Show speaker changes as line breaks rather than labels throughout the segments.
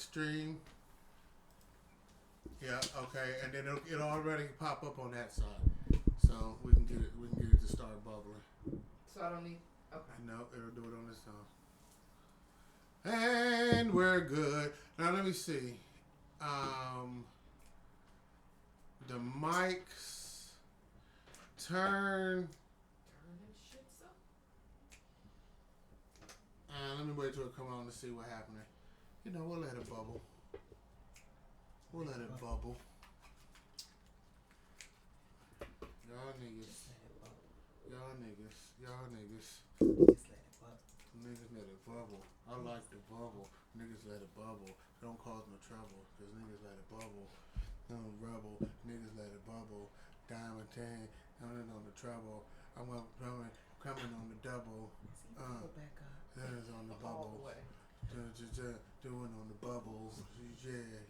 stream. Yeah, okay, and then it'll already pop up on that side, so we can get it to start bubbling.
So I don't need. Okay.
No, it'll do it on this side. And we're good. Now let me see. The mics turn.
That shit up.
Let me wait till it come on to see what happened. You know, we'll let it bubble. We'll let it bubble. Y'all niggas. Niggas let it bubble. I like the bubble. Niggas let it bubble. Don't cause no trouble. Cause niggas let it bubble. Don't rebel. Niggas let it bubble. Diamond 10. Coming on the trouble. I'm coming on the double. That is on the bubble. Doing on the bubbles.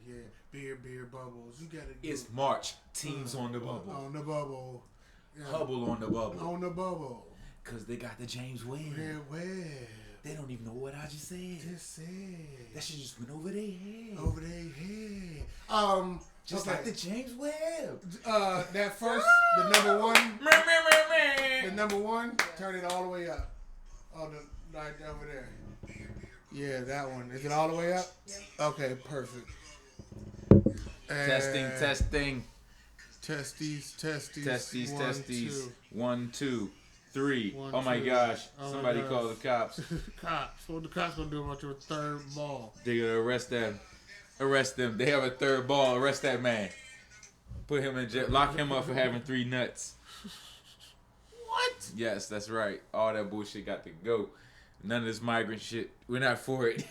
Yeah. Beer bubbles. You gotta do
It's March. Teams on the bubble.
On the bubble. Yeah.
Hubble on the bubble.
On the bubble.
Cause they got the James Webb.
Yeah, Webb.
They don't even know what I just said. That shit just went over their head. Just
okay.
like the James Webb.
That first, the number one. The number one, turn it all the way up. Oh, the right over there. Yeah, that one. Is it all the way up?
Yeah.
Okay, perfect.
Testing.
Testes.
1, 2, 3.
One,
Oh my
two.
gosh.
Oh
Somebody
my
call the cops.
Cops. What the cops gonna do about your third ball?
They're gonna arrest them. They have a third ball. Arrest that man. Put him in jail. Lock him up for having 3 nuts.
What?
Yes, that's right. All that bullshit got to go. None of this migrant shit. We're not for it.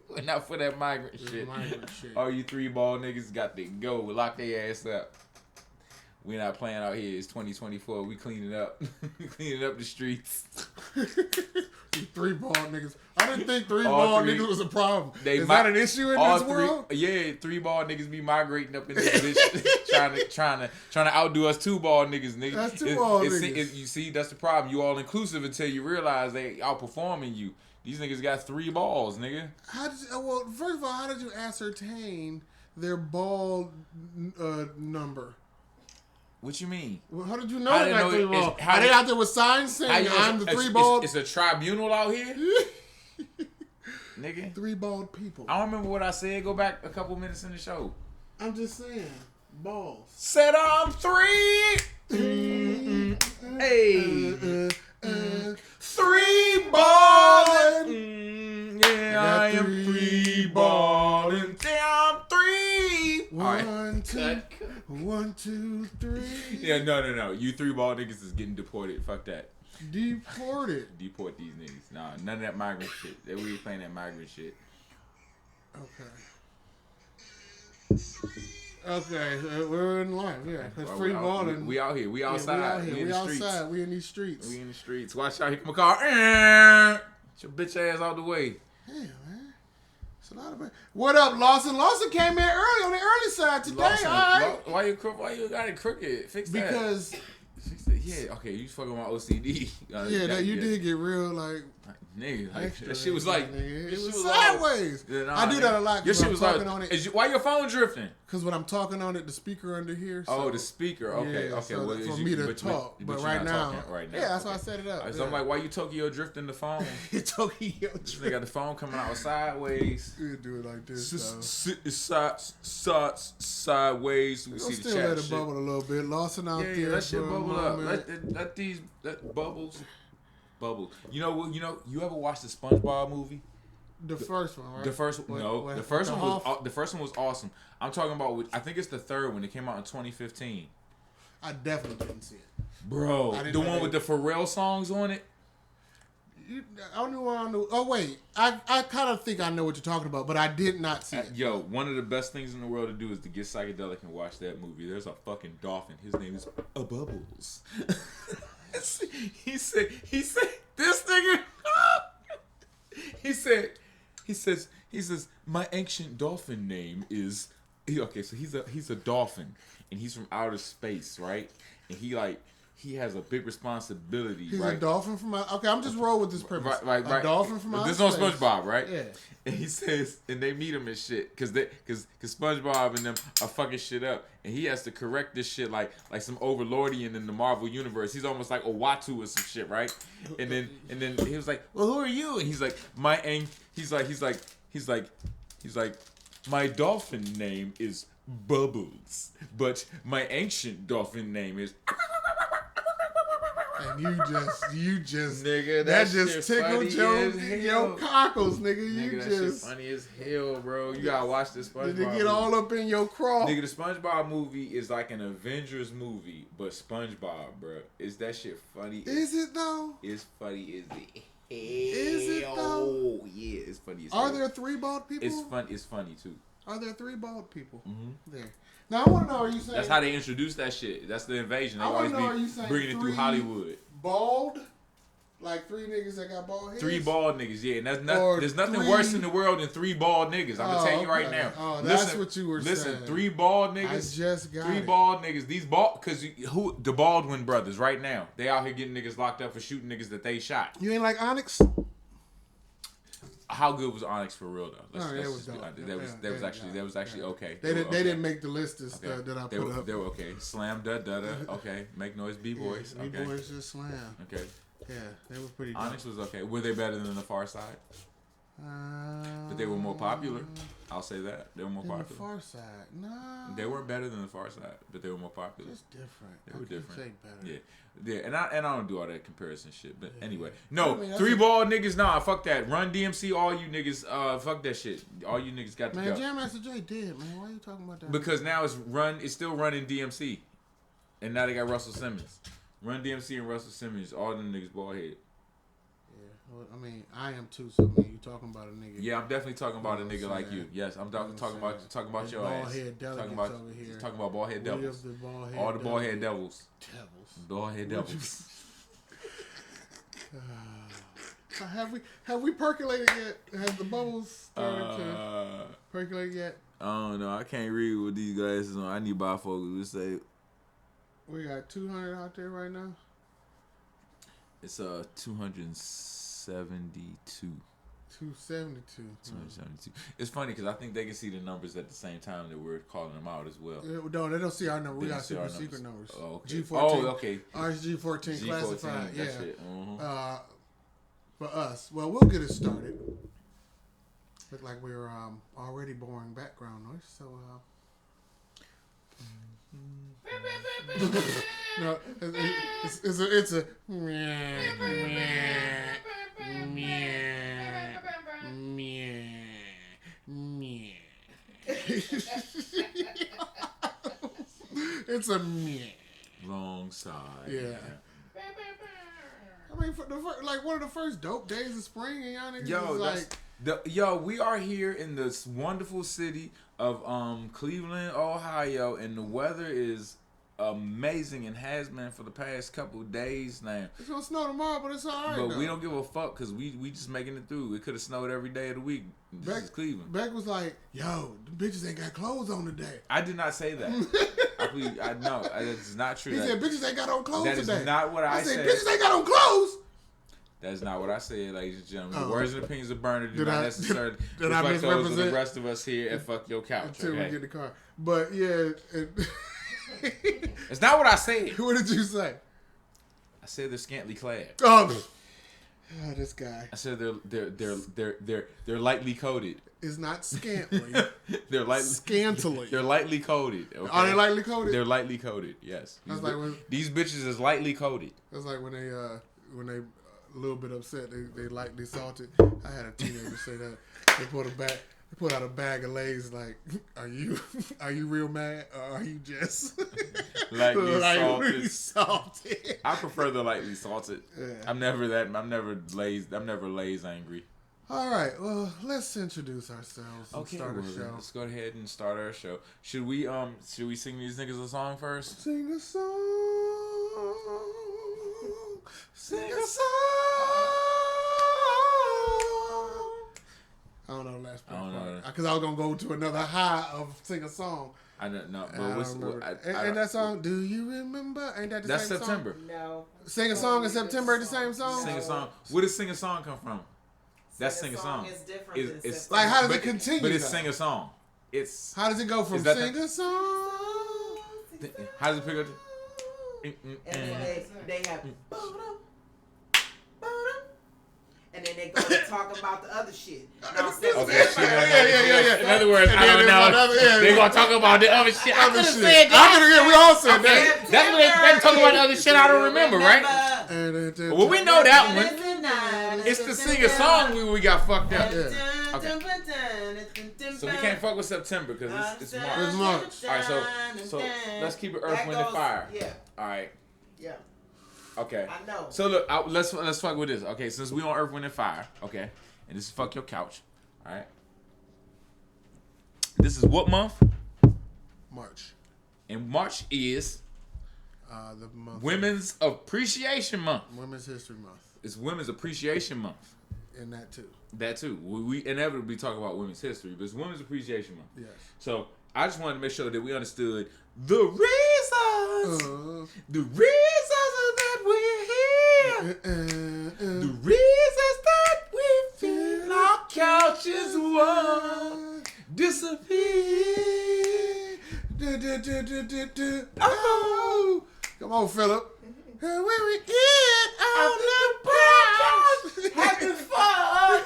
We're not for that migrant shit. All you 3-ball niggas got to go. Lock their ass up. We're not playing out here. It's 2024. We cleaning up. Cleaning up the streets.
You 3-ball niggas. I didn't think 3-ball niggas was a problem. Is that an issue in this world?
Yeah, 3-ball niggas be migrating up in this bitch, trying to outdo us 2-ball niggas.
That's 2-ball niggas.
You see, that's the problem. You all inclusive until you realize they outperforming you. These niggas got 3 balls, nigga.
Well, first of all, how did you ascertain their ball number?
What you mean?
Well, how did you know they got 3 balls? Are they out there with signs saying I'm the 3-ball?
It's a tribunal out here? Nigga.
3-balled people.
I don't remember what I said. Go back a couple minutes in the show.
I'm just saying. Balls.
Said I'm 3. Hey. 3 balling. Yeah, I am 3 balling. Yeah, I'm 3.
1, 2, 1, 2, 3.
Yeah, no. You 3-ball niggas is getting deported. Fuck that.
Deported.
Deport these niggas. Nah, none of that migrant shit. We ain't playing that migrant shit. Okay, we're in line. Yeah, because free balling. We out here. We outside.
We in the streets. We in these streets.
We in the streets. Watch out. Here come a car. Get your bitch ass out the way.
Damn, man. It's a lot of. What up, Lawson? Lawson came in early on the early side today.
Lawson,
all right.
Why you got it crooked? Fix that.
Because.
Yeah, okay, you fucking my OCD.
You did get real like
nigga. Like,
extra,
that shit was like
it was sideways. I do that a lot.
Your shit was
talking
like,
on it.
why your phone drifting?
Because when I'm talking on it, the speaker under here. So,
the speaker. Okay,
yeah,
okay.
So
Well,
for me to talk, but right now, yeah, that's why I set it up.
So I'm like, why you Tokyo drifting the phone?
Tokyo
They got the phone coming out sideways.
You do it like this.
Sideways. We see the
still
chat
let it bubble a little bit. Lawson out there.
Yeah, let shit bubble up. Let these bubbles. You ever watched the SpongeBob movie?
The first one, right?
The first one, no. The first one was awesome. I'm talking about. I think it's the third one. It came out in 2015.
I definitely didn't see it,
bro. The one with the Pharrell songs on it.
I don't know. Oh wait, I kind of think I know what you're talking about, but I did not see it.
Yo, one of the best things in the world to do is to get psychedelic and watch that movie. There's a fucking dolphin. His name is Bubbles. He said this nigga. He says my ancient dolphin name is okay. So he's a dolphin and he's from outer space, right? And he like he has a big responsibility.
He's
right?
a dolphin from outer. Okay, I'm just roll with this premise.
Right.
A dolphin from outer
This is on
space.
SpongeBob, right?
Yeah.
And he says, and they meet him and shit, cause SpongeBob and them are fucking shit up, and he has to correct this shit like some overlordian in the Marvel universe. He's almost like Owatu or some shit, right? And then he was like, well, who are you? And he's like, he's like, my dolphin name is Bubbles, but my ancient dolphin name is.
And you just,
nigga,
that just tickled your cockles, nigga.
Nigga, that shit funny as hell, bro. You gotta watch this SpongeBob.
Did it get all up in your craw?
Nigga, the SpongeBob movie is like an Avengers movie, but SpongeBob, bro. Is that shit funny?
Is it though?
It's funny as the hell.
Is it though?
Yeah, it's funny as
Are
hell.
there 3 bald people?
It's funny too.
Are there 3 bald people?
Mm-hmm.
There. Now I want to know, are you saying...
That's how they introduce that shit. That's the invasion. They
I
always
wanna know, are you
be
saying
bringing it through
3
Hollywood.
Bald? Like 3 niggas that got bald heads?
3 bald niggas, yeah. And there's nothing
3...
worse in the world than 3 bald niggas. I'm gonna tell you right now.
Oh, that's what you were saying.
Listen, 3 bald niggas.
I just got
3 bald niggas. These bald, cause the Baldwin brothers right now, they out here getting niggas locked up for shooting niggas that they shot.
You ain't like Onyx?
How good was Onyx for real though?
That was
actually okay.
They didn't make the list that I put up.
They were okay. Slam da da da. Okay, make noise. B-boys.
Yeah,
okay.
B-boys just slam.
Okay.
Yeah, they were pretty.
Onyx was okay. Were they better than the Far Side? But they were more popular. I'll say that they were more popular.
The Far Side, no.
They weren't better than the Far Side, but they were more popular.
It's different.
They were different.
Say better.
Yeah, and I don't do all that comparison shit. But anyway, no, 3 bald niggas. Nah, fuck that. Run DMC, all you niggas. Fuck that shit. All you niggas got to go.
Man, Jam Master Jay dead, man. Why are you talking about that?
Because now it's still running DMC, and now they got Russell Simmons. Run DMC and Russell Simmons, all them niggas bald head.
Well, I mean, I am too. So, man, you talking about a nigga?
Yeah, I'm definitely talking about a nigga like you. Yes, I'm talking about your ass. Talking about bald head devils. All the bald head devils. Bald head devils.
Have we percolated yet? Has the bubbles started to percolate yet?
I don't know. I can't read with these glasses on. I need bifocals. We say
we got 200 out there right now.
It's 272.
272.
272. It's funny because I think they can see the numbers at the same time that we're calling them out as well.
No, they don't see our number. We got super secret numbers.
Oh, okay.
G14.
Oh, okay.
RSG14 classified. Yeah.
Shit. Mm-hmm.
For us. Well, we'll get it started. Look like we're already boring background noise. So, no, it's a it's a
long side.
Yeah. I mean, for like one of the first dope days of spring, and y'all niggas
we are here in this wonderful city of Cleveland, Ohio, and the weather is amazing and has been for the past couple of days now.
It's gonna snow tomorrow, but it's alright.
But we don't give a fuck because we just making it through. It could have snowed every day of the week. This is Cleveland.
Beck was like, "Yo, the bitches ain't got clothes on today."
I did not say that. I know that's not true.
He said, "Bitches ain't got on clothes today."
That is not what I said.
"Bitches ain't got on clothes."
That's not what I said, ladies and gentlemen. The words and opinions of Burner do not necessarily
reflect
those of the rest of us here at Fuck Your Couch.
Until we get in the car. But yeah.
It's not what I said.
What did you say?
I said they're scantily clad.
Oh, this guy.
I said they're lightly coated.
It's not scantily.
They're lightly scantily. They're lightly coated. Okay?
Are they lightly coated?
They're lightly coated. Yes. These bitches is lightly coated.
That's like when they a little bit upset, they lightly salted. I had a teenager say that. They put out a bag of Lay's like, are you real mad or are you just lightly salted?
I prefer the lightly salted. Yeah. I'm never Lay's angry.
All right, well, let's introduce ourselves and start our show.
Let's go ahead and start our show. Should we sing these niggas a song first?
Sing a song. Sing a song. I don't know the last part. Because I was going to go to another high of sing a song.
I don't know. But
I don't remember. And that song, Do You Remember? Ain't that the
that's
same
September.
song?
No.
Sing a song in September, the same song?
Sing a song. Where does Sing a Song come from? That's Sing a Song.
Is different
It's
like, how does it continue?
But it's Sing a Song. It's
how does it go from Sing a Song?
How does it pick up?
And then they have and then they go and talk about the other shit. Now,
Okay,
yeah.
In other words, I don't know. They're gonna talk about the other shit. I could have said that.
We all said that.
That's what they talk about the other shit I don't remember, right? Well, we know that one. It's the Sing a Song we got fucked up.
Yeah.
Okay. So we can't fuck with September because it's March.
It's March.
All right, so let's keep it Earth, Wind, and Fire.
Yeah.
All right.
Yeah.
Okay.
I know.
So look, let's fuck with this. Okay, since we on Earth, Wind, and Fire. Okay, and this is Fuck Your Couch. All right. This is what month?
March.
And March is
the month.
Women's Appreciation Month.
Women's History Month.
It's Women's Appreciation Month.
And that too.
That too. We inevitably talk about women's history, but it's Women's Appreciation Month.
Yes.
So I just wanted to make sure that we understood the reasons. The reasons that we're here. The reasons that we feel our couches won't disappear.
Oh, come on, Philip. When we get on the couch,
having fun.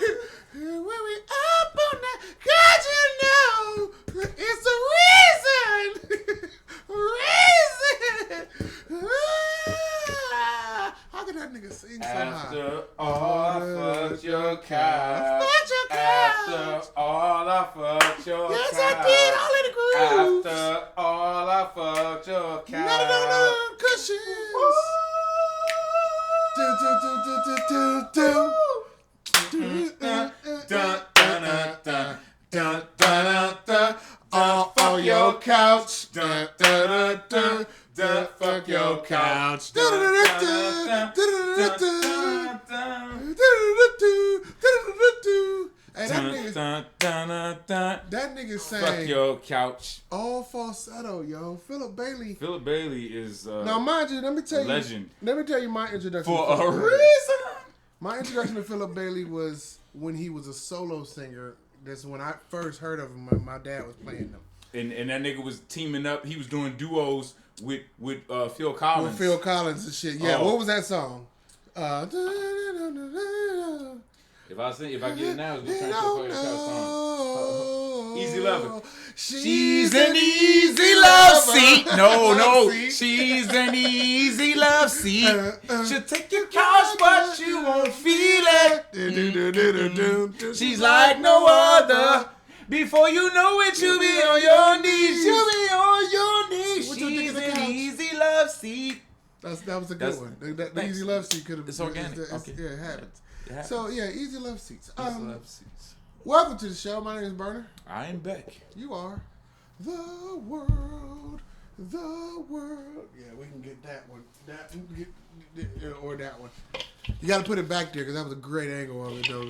When we up on that, 'cause you know it's a reason. How can that nigga sing so high?
After all I fucked your couch.
Fucked your couch.
After all I fucked your couch.
Yes, I did. All in the grooves.
After all I fucked your couch.
Not on cushions. On your couch. Fuck your couch. Hey, that nigga sang
Fuck your couch.
all falsetto, yo. Philip Bailey.
Philip Bailey is
Now, mind you, let me tell you.
legend.
Let me tell you my introduction.
For
to
a
Philip Bailey.
reason.
My introduction to Philip Bailey was when he was a solo singer. That's when I first heard of him. My dad was playing them.
And that nigga was teaming up. He was doing duos with Phil Collins.
With Phil Collins and shit. Yeah.
Oh.
What was that song?
If I get it now, it's gonna turn into a song. Easy Lover. She's an easy love seat. No. She's an easy love seat. She'll take your couch, but you won't feel it. She's like no other. Before you know it, you'll be on your knees. You'll be on your knees.
What you think
She's
of the
an
couch?
easy love seat.
That was a good one. The Easy Love Seat could have been.
It's organic. Okay.
Yeah, it happens.
It happens.
So, yeah, Easy Love Seats.
Easy love seats.
Welcome to the show. My name is Berner.
I am Beck.
You are. The world. Yeah, we can get that one. Or that one. You got to put it back there because that was a great angle of it, though.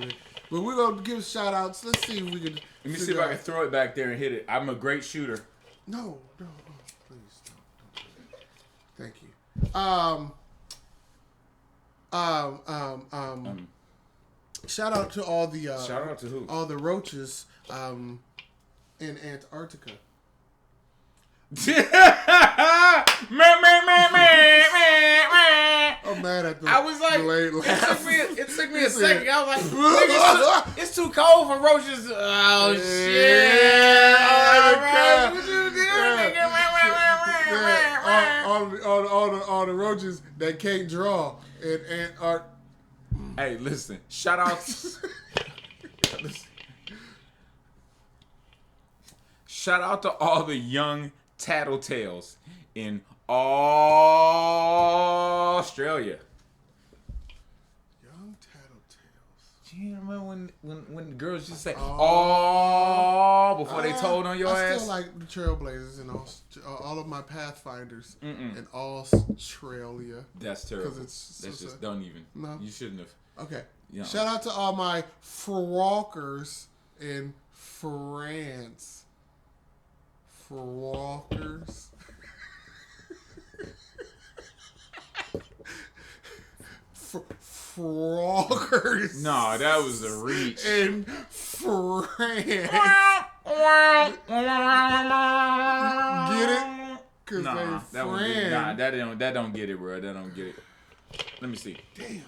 But we're going to give shout outs. Let's see if we can.
Let me see if I can throw it back there and hit it. I'm a great shooter.
No, please don't. Thank you. Shout out to all the
Shout out to who?
all the roaches in Antarctica. I'm mad at the
I was like,
delayed laugh.
it took me a second. I was like, nigga, it's too cold for roaches. Oh shit! Alright, what you doing, nigga?
All the roaches that can't draw and are.
Hey, listen. Shout out. Shout out to all the young tattletales in Australia.
Young tattletales.
Do you remember when girls just say "oh" before they told on your
I
ass?
still like the Trailblazers and all of my Pathfinders in Australia.
That's terrible.
It's
That's just don't even.
No.
You shouldn't have.
Okay.
Yeah.
Shout out to all my Frwalkers in France. Frogers. Froggers.
No, that was a reach.
In France. Get it? Cause
Nah,
they friends.
That don't get it, bro. That don't get it. Let me see.
Damn.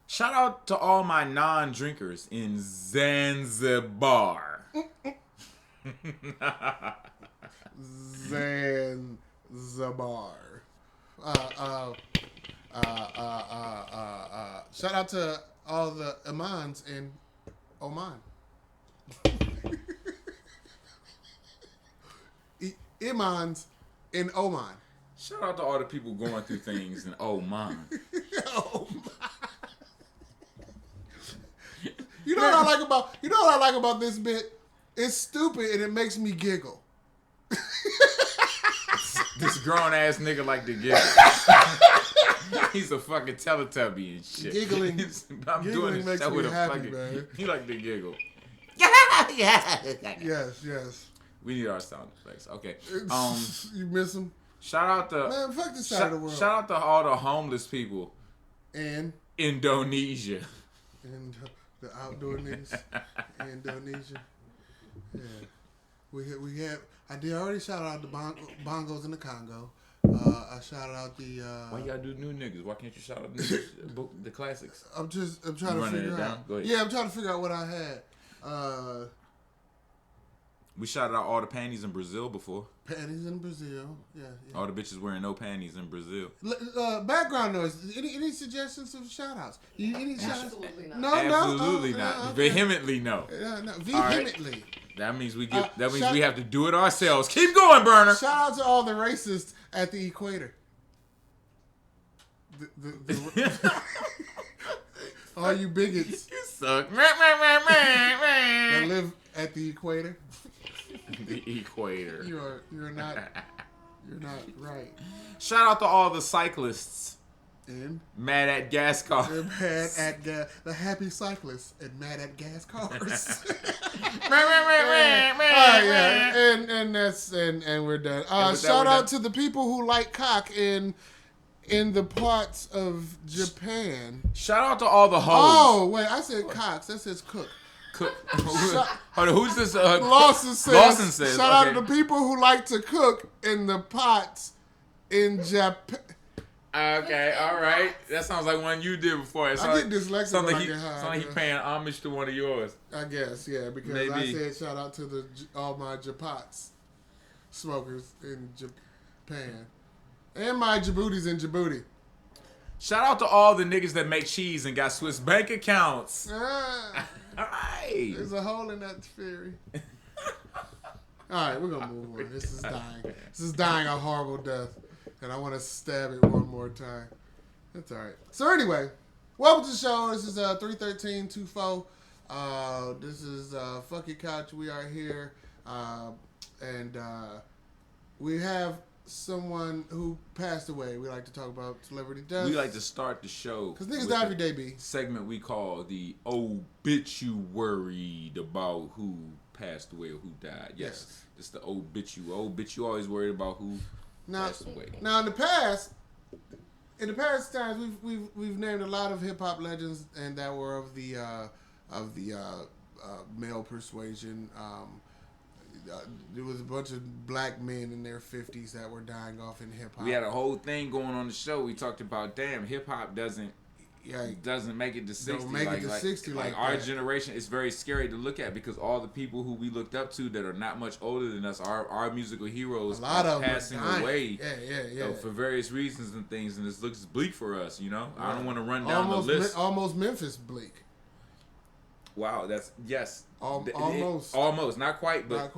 Shout out to all my non-drinkers in Zanzibar.
Zanzibar. Shout out to all the Imans in Oman. Imans in Oman.
Shout out to all the people going through things in Oman.
You know what I like about this bit? It's stupid and it makes me giggle.
This grown ass nigga like to giggle. He's a fucking Teletubby and shit.
Giggling.
I'm doing this show with a
happy,
fucking.
man.
He like to giggle.
Yes.
We need our sound effects. Okay.
You miss them?
Shout out to
man. Fuck this side of the world.
Shout out to all the homeless people
in
Indonesia.
And the outdoor niggas, Indonesia. Yeah, we have. I did already shout out the bongos in the Congo. I shouted out the.
Why y'all do new niggas? Why can't you shout out the classics?
I'm trying to figure out.
Go ahead.
Yeah, I'm trying to figure out what I had.
We shouted out all the panties in Brazil before.
Panties in Brazil, yeah.
All the bitches wearing no panties in Brazil.
Background noise. Any suggestions of shout outs?
Absolutely not.
No,
absolutely not.
Okay.
Vehemently no.
No, vehemently.
Right. That means we get. That means we have to do it ourselves. Keep going, Burner.
Shout out to all the racists at the equator. All you bigots.
You suck.
That live at the equator.
The equator.
You're not right.
Shout out to all the cyclists.
And
mad at gas cars.
The happy cyclists and mad at gas cars. And we're done. Shout out to the people who like cock in the parts of Japan.
Shout out to all the hoes.
Oh wait, I said cocks. That says cook.
Hold on, who's this?
Lawson says. Shout out to the people who like to cook in the pots in Japan.
Okay, all right. That sounds like one you did before.
I get dyslexic when I get high.
Sounds like he paying homage to one of yours.
I guess, yeah, because maybe. I said shout out to all my Japats smokers in Japan. And my Djiboutis in Djibouti.
Shout out to all the niggas that make cheese and got Swiss bank accounts. All right.
There's a hole in that theory. All right, we're going to move on. This is dying. This is dying a horrible death. And I want to stab it one more time. That's all right. So anyway, welcome to the show. This is 31324. This is Fuck Your Couch. We are here. And we have someone who passed away. We like to talk about celebrity deaths.
We like to start the show
because niggas die every day, B.
Segment we call the obituary about who passed away or who died. Yes. It's the obituary. You always worried about who passed away. Now
in the past times we've named a lot of hip hop legends and that were of the male persuasion. There was a bunch of black men in their 50s that were dying off in hip hop.
We had a whole thing going on the show. We talked about hip hop doesn't make it to 60.
Don't make it to 60 like
our
that.
generation. It's very scary to look at because all the people who we looked up to that are not much older than us, our musical heroes, are passing away.
Yeah.
For various reasons and things, and this looks bleak for us. You know, I don't want to run down the list.
Almost Memphis bleak.
Wow, that's yes.
Almost,
not quite, but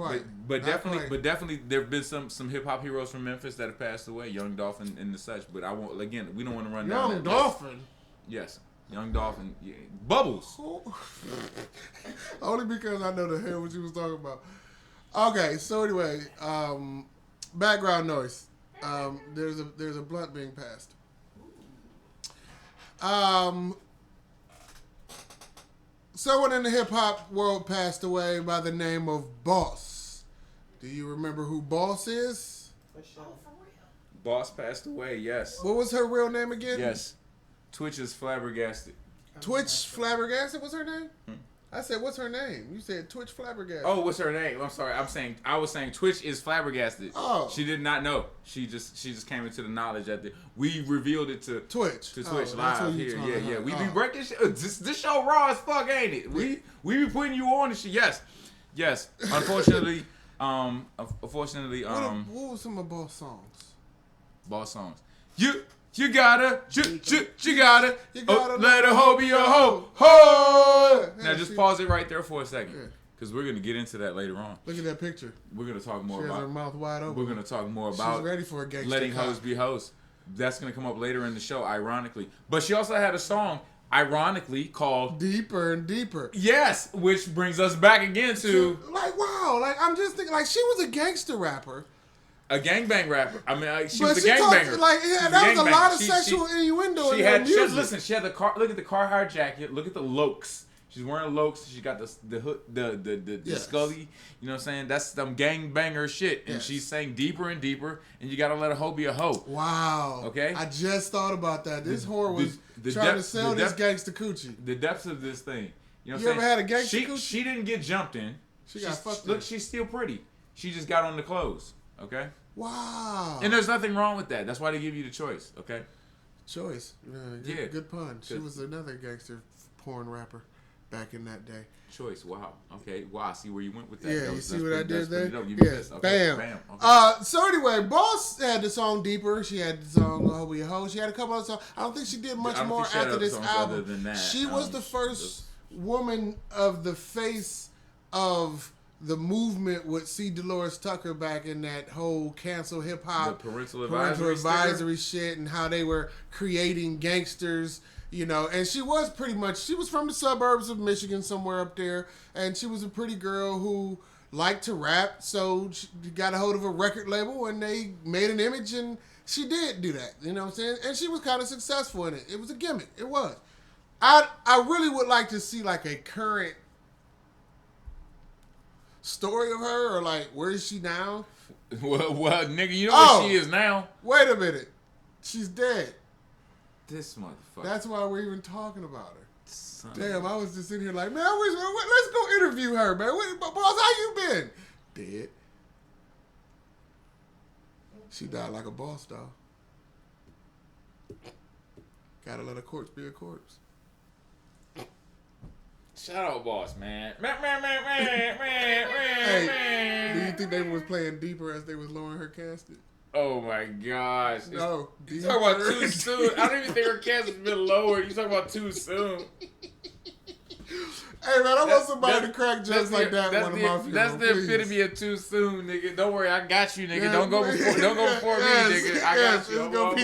definitely, there have been some hip hop heroes from Memphis that have passed away, Young Dolphin and the such. But we don't want to run down
Young Dolphin.
Yes, Young Dolphin, Bubbles.
Only because I know the hell what you was talking about. Okay, so anyway, background noise. There's a blunt being passed. Someone in the hip hop world passed away by the name of Boss. Do you remember who Boss is?
For sure.
Boss passed away. Yes.
What was her real name again?
Yes. Twitch is flabbergasted.
Twitch Flabbergasted was her name? I said, what's her name? You said Twitch Flabbergasted.
Oh, what's her name? I'm sorry. I was saying Twitch is flabbergasted.
Oh.
She did not know. She just came into the knowledge at we revealed it to
Twitch.
To Twitch
Oh,
live here. Yeah. We be breaking shit. This show raw as fuck, ain't it? We be putting you on and shit. Yes. Unfortunately, what
was some of Boss songs?
Boss songs. You gotta let a hoe be a hoe. Ho! Now just pause it right there for a second, because we're gonna get into that later on.
Look at that picture.
We're gonna talk more
she
about.
Has her mouth wide open.
We're gonna talk more about.
She's ready for a gangster
letting
cop.
hoes be hoes. That's gonna come up later in the show, ironically. But she also had a song, ironically, called
"Deeper and Deeper."
Yes, which brings us back again to
I'm just thinking, she was a gangster rapper.
A gangbang rapper. I mean, she
but
was a gangbanger.
That was a lot of sexual innuendo in her music.
She had the car. Look at the Carhartt jacket. Look at the lokes. She's wearing lokes. She got the hood, the Scully. You know what I'm saying? That's some gangbanger shit. And she's saying deeper and deeper. And you gotta let a hoe be a hoe.
Wow.
Okay.
I just thought about that. This whore was trying to sell this gangster coochie.
The depths of this thing. You know what
you
I'm
ever
saying?
had a gangster coochie?
She didn't get jumped in.
She got fucked.
Look, she's still pretty. She just got on the clothes. Okay.
Wow.
And there's nothing wrong with that. That's why they give you the choice. Okay.
Choice. Good pun. She was another gangster porn rapper back in that day.
Choice. Wow. Okay. Wow. I see where you went with that.
Yeah. You see what I did there?
Okay.
Bam.
Okay.
So anyway, Boss had the song "Deeper." She had the song "Hoe Be a Hoe." She had a couple other songs. I don't think she did much more after this album.
Other than that.
She was the first woman of the face of the movement with C. Dolores Tucker back in that whole cancel hip hop,
the parental advisory
shit, and how they were creating gangsters, and she was from the suburbs of Michigan, somewhere up there, and she was a pretty girl who liked to rap, so she got a hold of a record label and they made an image, and she did do that, you know what I'm saying? And she was kind of successful in it. It was a gimmick. It was. I really would like to see a current story of her, or where is she now?
Well, nigga, you know where she is now.
Wait a minute, she's dead.
This motherfucker.
That's why we're even talking about her. Damn, I was just sitting here man, let's go interview her, man. Boss, how you been? Dead. She died like a boss, dog. Gotta let a corpse be a corpse.
Shout out, Boss, man.
Hey, do you think they was playing deeper as they was lowering her casket?
Oh my gosh.
No.
You talking about too soon. I don't even think her casket's been lowered. You talking about too soon.
Hey man, I want somebody to crack jokes like that one of my funerals.
That's the epitome of too soon, nigga. Don't worry, I got you, nigga. Don't go before me, nigga. I got you. I'm gonna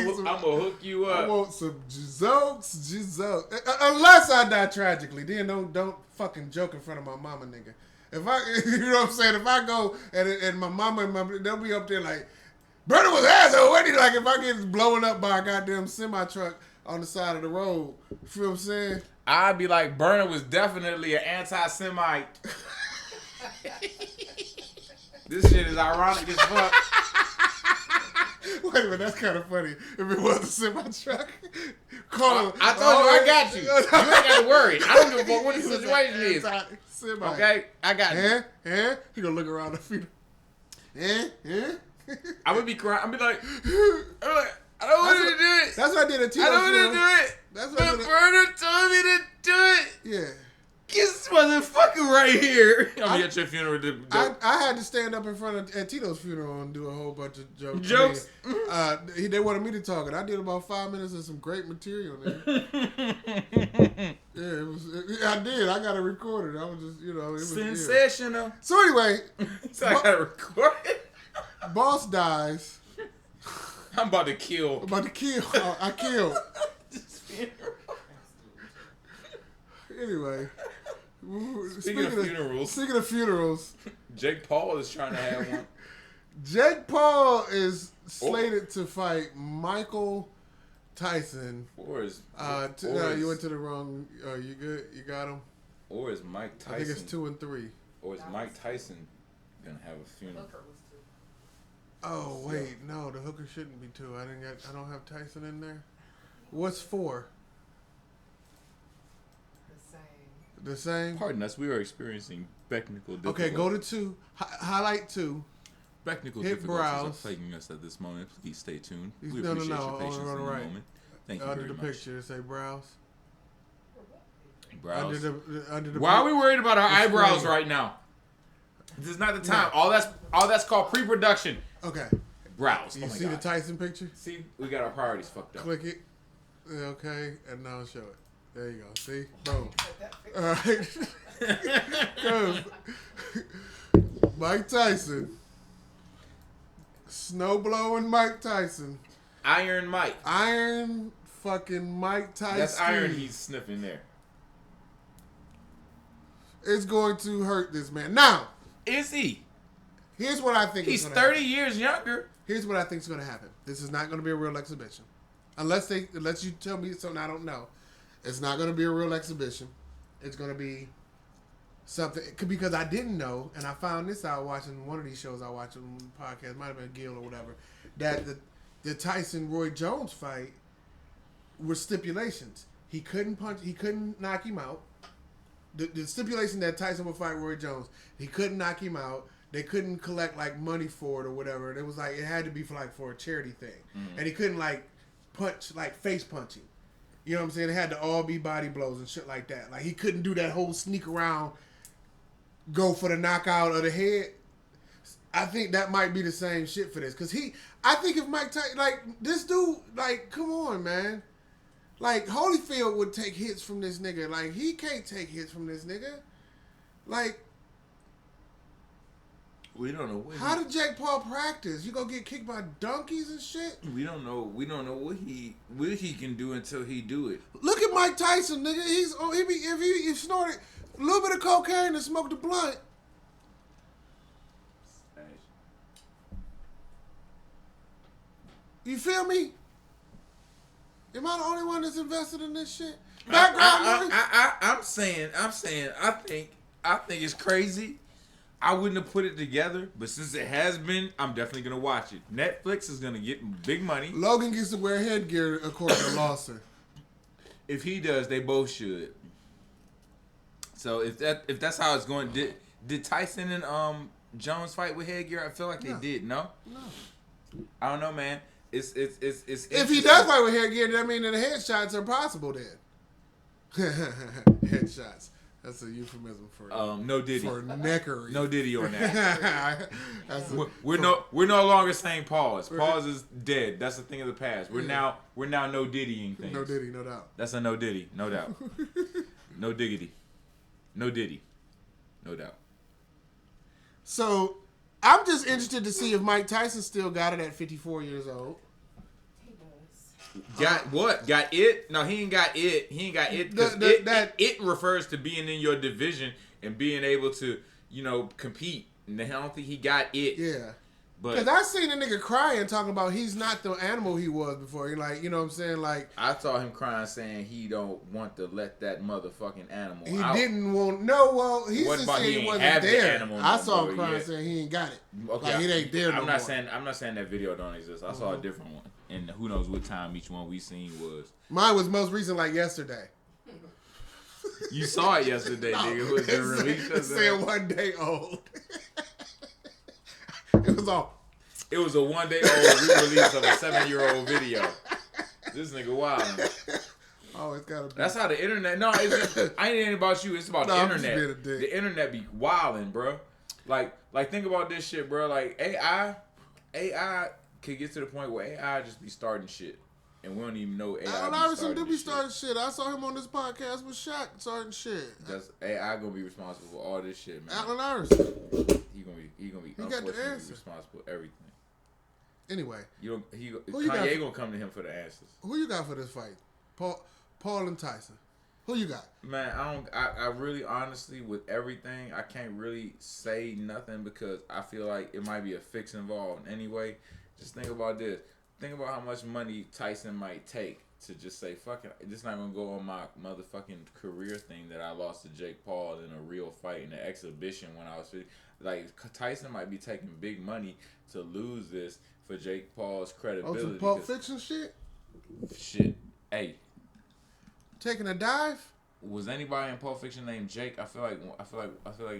hook you up.
I want some jokes. Unless I die tragically, then don't fucking joke in front of my mama, nigga. If I, you know what I'm saying? If I go and my mama and they'll be up there like, Brother was asshole. What if I get blown up by a goddamn semi truck on the side of the road? You feel what I'm saying?
I'd be like, Burner was definitely an anti-Semite. This shit is ironic as fuck.
Wait a minute, that's kind of funny. If it was a semi-truck, call him.
I told you, I got you. You ain't got to worry. I don't give a fuck what the situation is. Okay? I got you.
He gonna look around the funeral.
I would be crying. I'd be like, I don't want to do it.
That's what I did at Tito's.
I don't want to do it.
That's what
but Burner told me to do it.
Yeah.
This motherfucker right here. I'm at your funeral.
I had to stand up in front of at Tito's funeral and do a whole bunch of jokes. They wanted me to talk, and I did about 5 minutes of some great material. I did. I got it recorded. I was just, it was
sensational.
Yeah. So anyway,
so I got to record it.
Boss dies.
I'm about to kill.
I killed. Anyway. Speaking of funerals.
Jake Paul is trying to have one.
Jake Paul is slated to fight Michael Tyson. You went to the wrong. You good? You got him?
Or is Mike Tyson?
I think it's 2 and 3.
Or is Mike Tyson gonna have a funeral.
Hooker was 2.
Oh wait, no, the hooker shouldn't be 2. I don't have Tyson in there. What's 4? The same.
Pardon us, we are experiencing technical difficulties.
Okay, go to 2. Highlight 2.
Technical
hit
difficulties
browse.
are plaguing us at this moment. Please stay tuned. We
No,
appreciate
no,
your patience in the
right.
moment. Thank you
Under
very
the
much.
picture, say browse.
Browse.
Under the.
Why are we worried about our eyebrows right now? This is not the time.
No.
All that's called pre-production.
Okay.
Browse.
You
Oh my
see
God.
the Tyson picture?
See, we got our priorities fucked up.
Click it. Okay, and now show it. There you go. See? Boom. All right. Go. Mike Tyson. Snow blowing Mike Tyson.
Iron Mike.
Iron fucking Mike Tyson.
That's iron he's sniffing there.
It's going to hurt this man. Now,
Is he?
here's what I think
He's
is gonna
30
happen.
years younger.
Here's what I think is going to happen. This is not going to be a real exhibition. Unless you tell me something I don't know. It's not going to be a real exhibition. It's going to be something, because I didn't know, and I found this out watching one of these shows I watched on the podcast, might have been Gil or whatever, that the Tyson Roy Jones fight were stipulations. He couldn't knock him out. The stipulation that Tyson would fight Roy Jones, he couldn't knock him out. They couldn't collect like money for it or whatever. It was like it had to be for a charity thing, and he couldn't like punch like face punching. You know what I'm saying? It had to all be body blows and shit like that. Like he couldn't do that whole sneak around, go for the knockout of the head. I think that might be the same shit for this, cause I think if Mike Tyson, like this dude, like come on man, like Holyfield would take hits from this nigga. Like he can't take hits from this nigga. Like.
We don't know what.
How did Jake Paul practice? You gonna get kicked by donkeys and shit?
We don't know. We don't know what he can do until he do it.
Look at Mike Tyson, nigga. If he snorted a little bit of cocaine and smoked a blunt. You feel me? Am I the only one that's invested in this shit? Background noise?
I'm saying. I think it's crazy. I wouldn't have put it together, but since it has been, I'm definitely gonna watch it. Netflix is gonna get big money.
Logan gets to wear headgear according to Lawson.
If he does, they both should. So if that's how it's going, did Tyson and Jones fight with headgear? I feel like they did. No. I don't know, man. It's
if he does fight with headgear, that means that the headshots are possible then. Headshots. That's a euphemism for
no Diddy.
For neckery.
No Diddy on that. We're no longer saying pause. Pause is dead. That's a thing of the past. We're now no Diddying things.
No Diddy, no doubt.
That's a no Diddy, no doubt. No diggity. No Diddy. No doubt.
So I'm just interested to see if Mike Tyson still got it at 54 years old.
Got what? Got it? No, he ain't got it. He ain't got it because it refers to being in your division and being able to, compete. And I don't think he got it.
Yeah.
But
because I seen a nigga crying talking about he's not the animal he was before. He like, you know what I'm saying? Like
I saw him crying saying he don't want to let that motherfucking animal out.
He didn't want well, he's just saying he wasn't there. I saw him crying saying he ain't got it.
Okay.
Like it ain't there no more.
I'm not saying that video don't exist. I saw a different one. And who knows what time each one we seen was.
Mine was most recent, like yesterday.
You saw it yesterday, nigga. Was it released?
It said 1 day old. It was all.
It was a 1 day old re-release of a 7-year-old video. This nigga wild.
Oh, it's gotta be.
That's how the internet. No, it's just, I ain't about you. It's about the internet. The internet be wilding, bro. Like think about this shit, bro. Like AI could get to the point where AI just be starting shit, and we don't even know AI.
Allen Iverson do be starting shit. I saw him on this podcast with Shaq starting shit.
That's AI gonna be responsible for all this shit, man.
Allen Iverson.
He gonna be
got the
unfortunately
answer.
responsible for everything.
Anyway,
Kanye gonna come to him for the answers.
Who you got for this fight? Paul and Tyson. Who you got?
Man, I really honestly with everything I can't really say nothing because I feel like it might be a fix involved anyway. Just think about this. Think about how much money Tyson might take to just say, fuck it, this not gonna go on my motherfucking career thing that I lost to Jake Paul in a real fight in an exhibition when I was 50. like Tyson might be taking big money to lose this for Jake Paul's credibility.
Oh, some Pulp Fiction shit.
Shit, hey,
taking a dive.
Was anybody in Pulp Fiction named Jake? I feel like his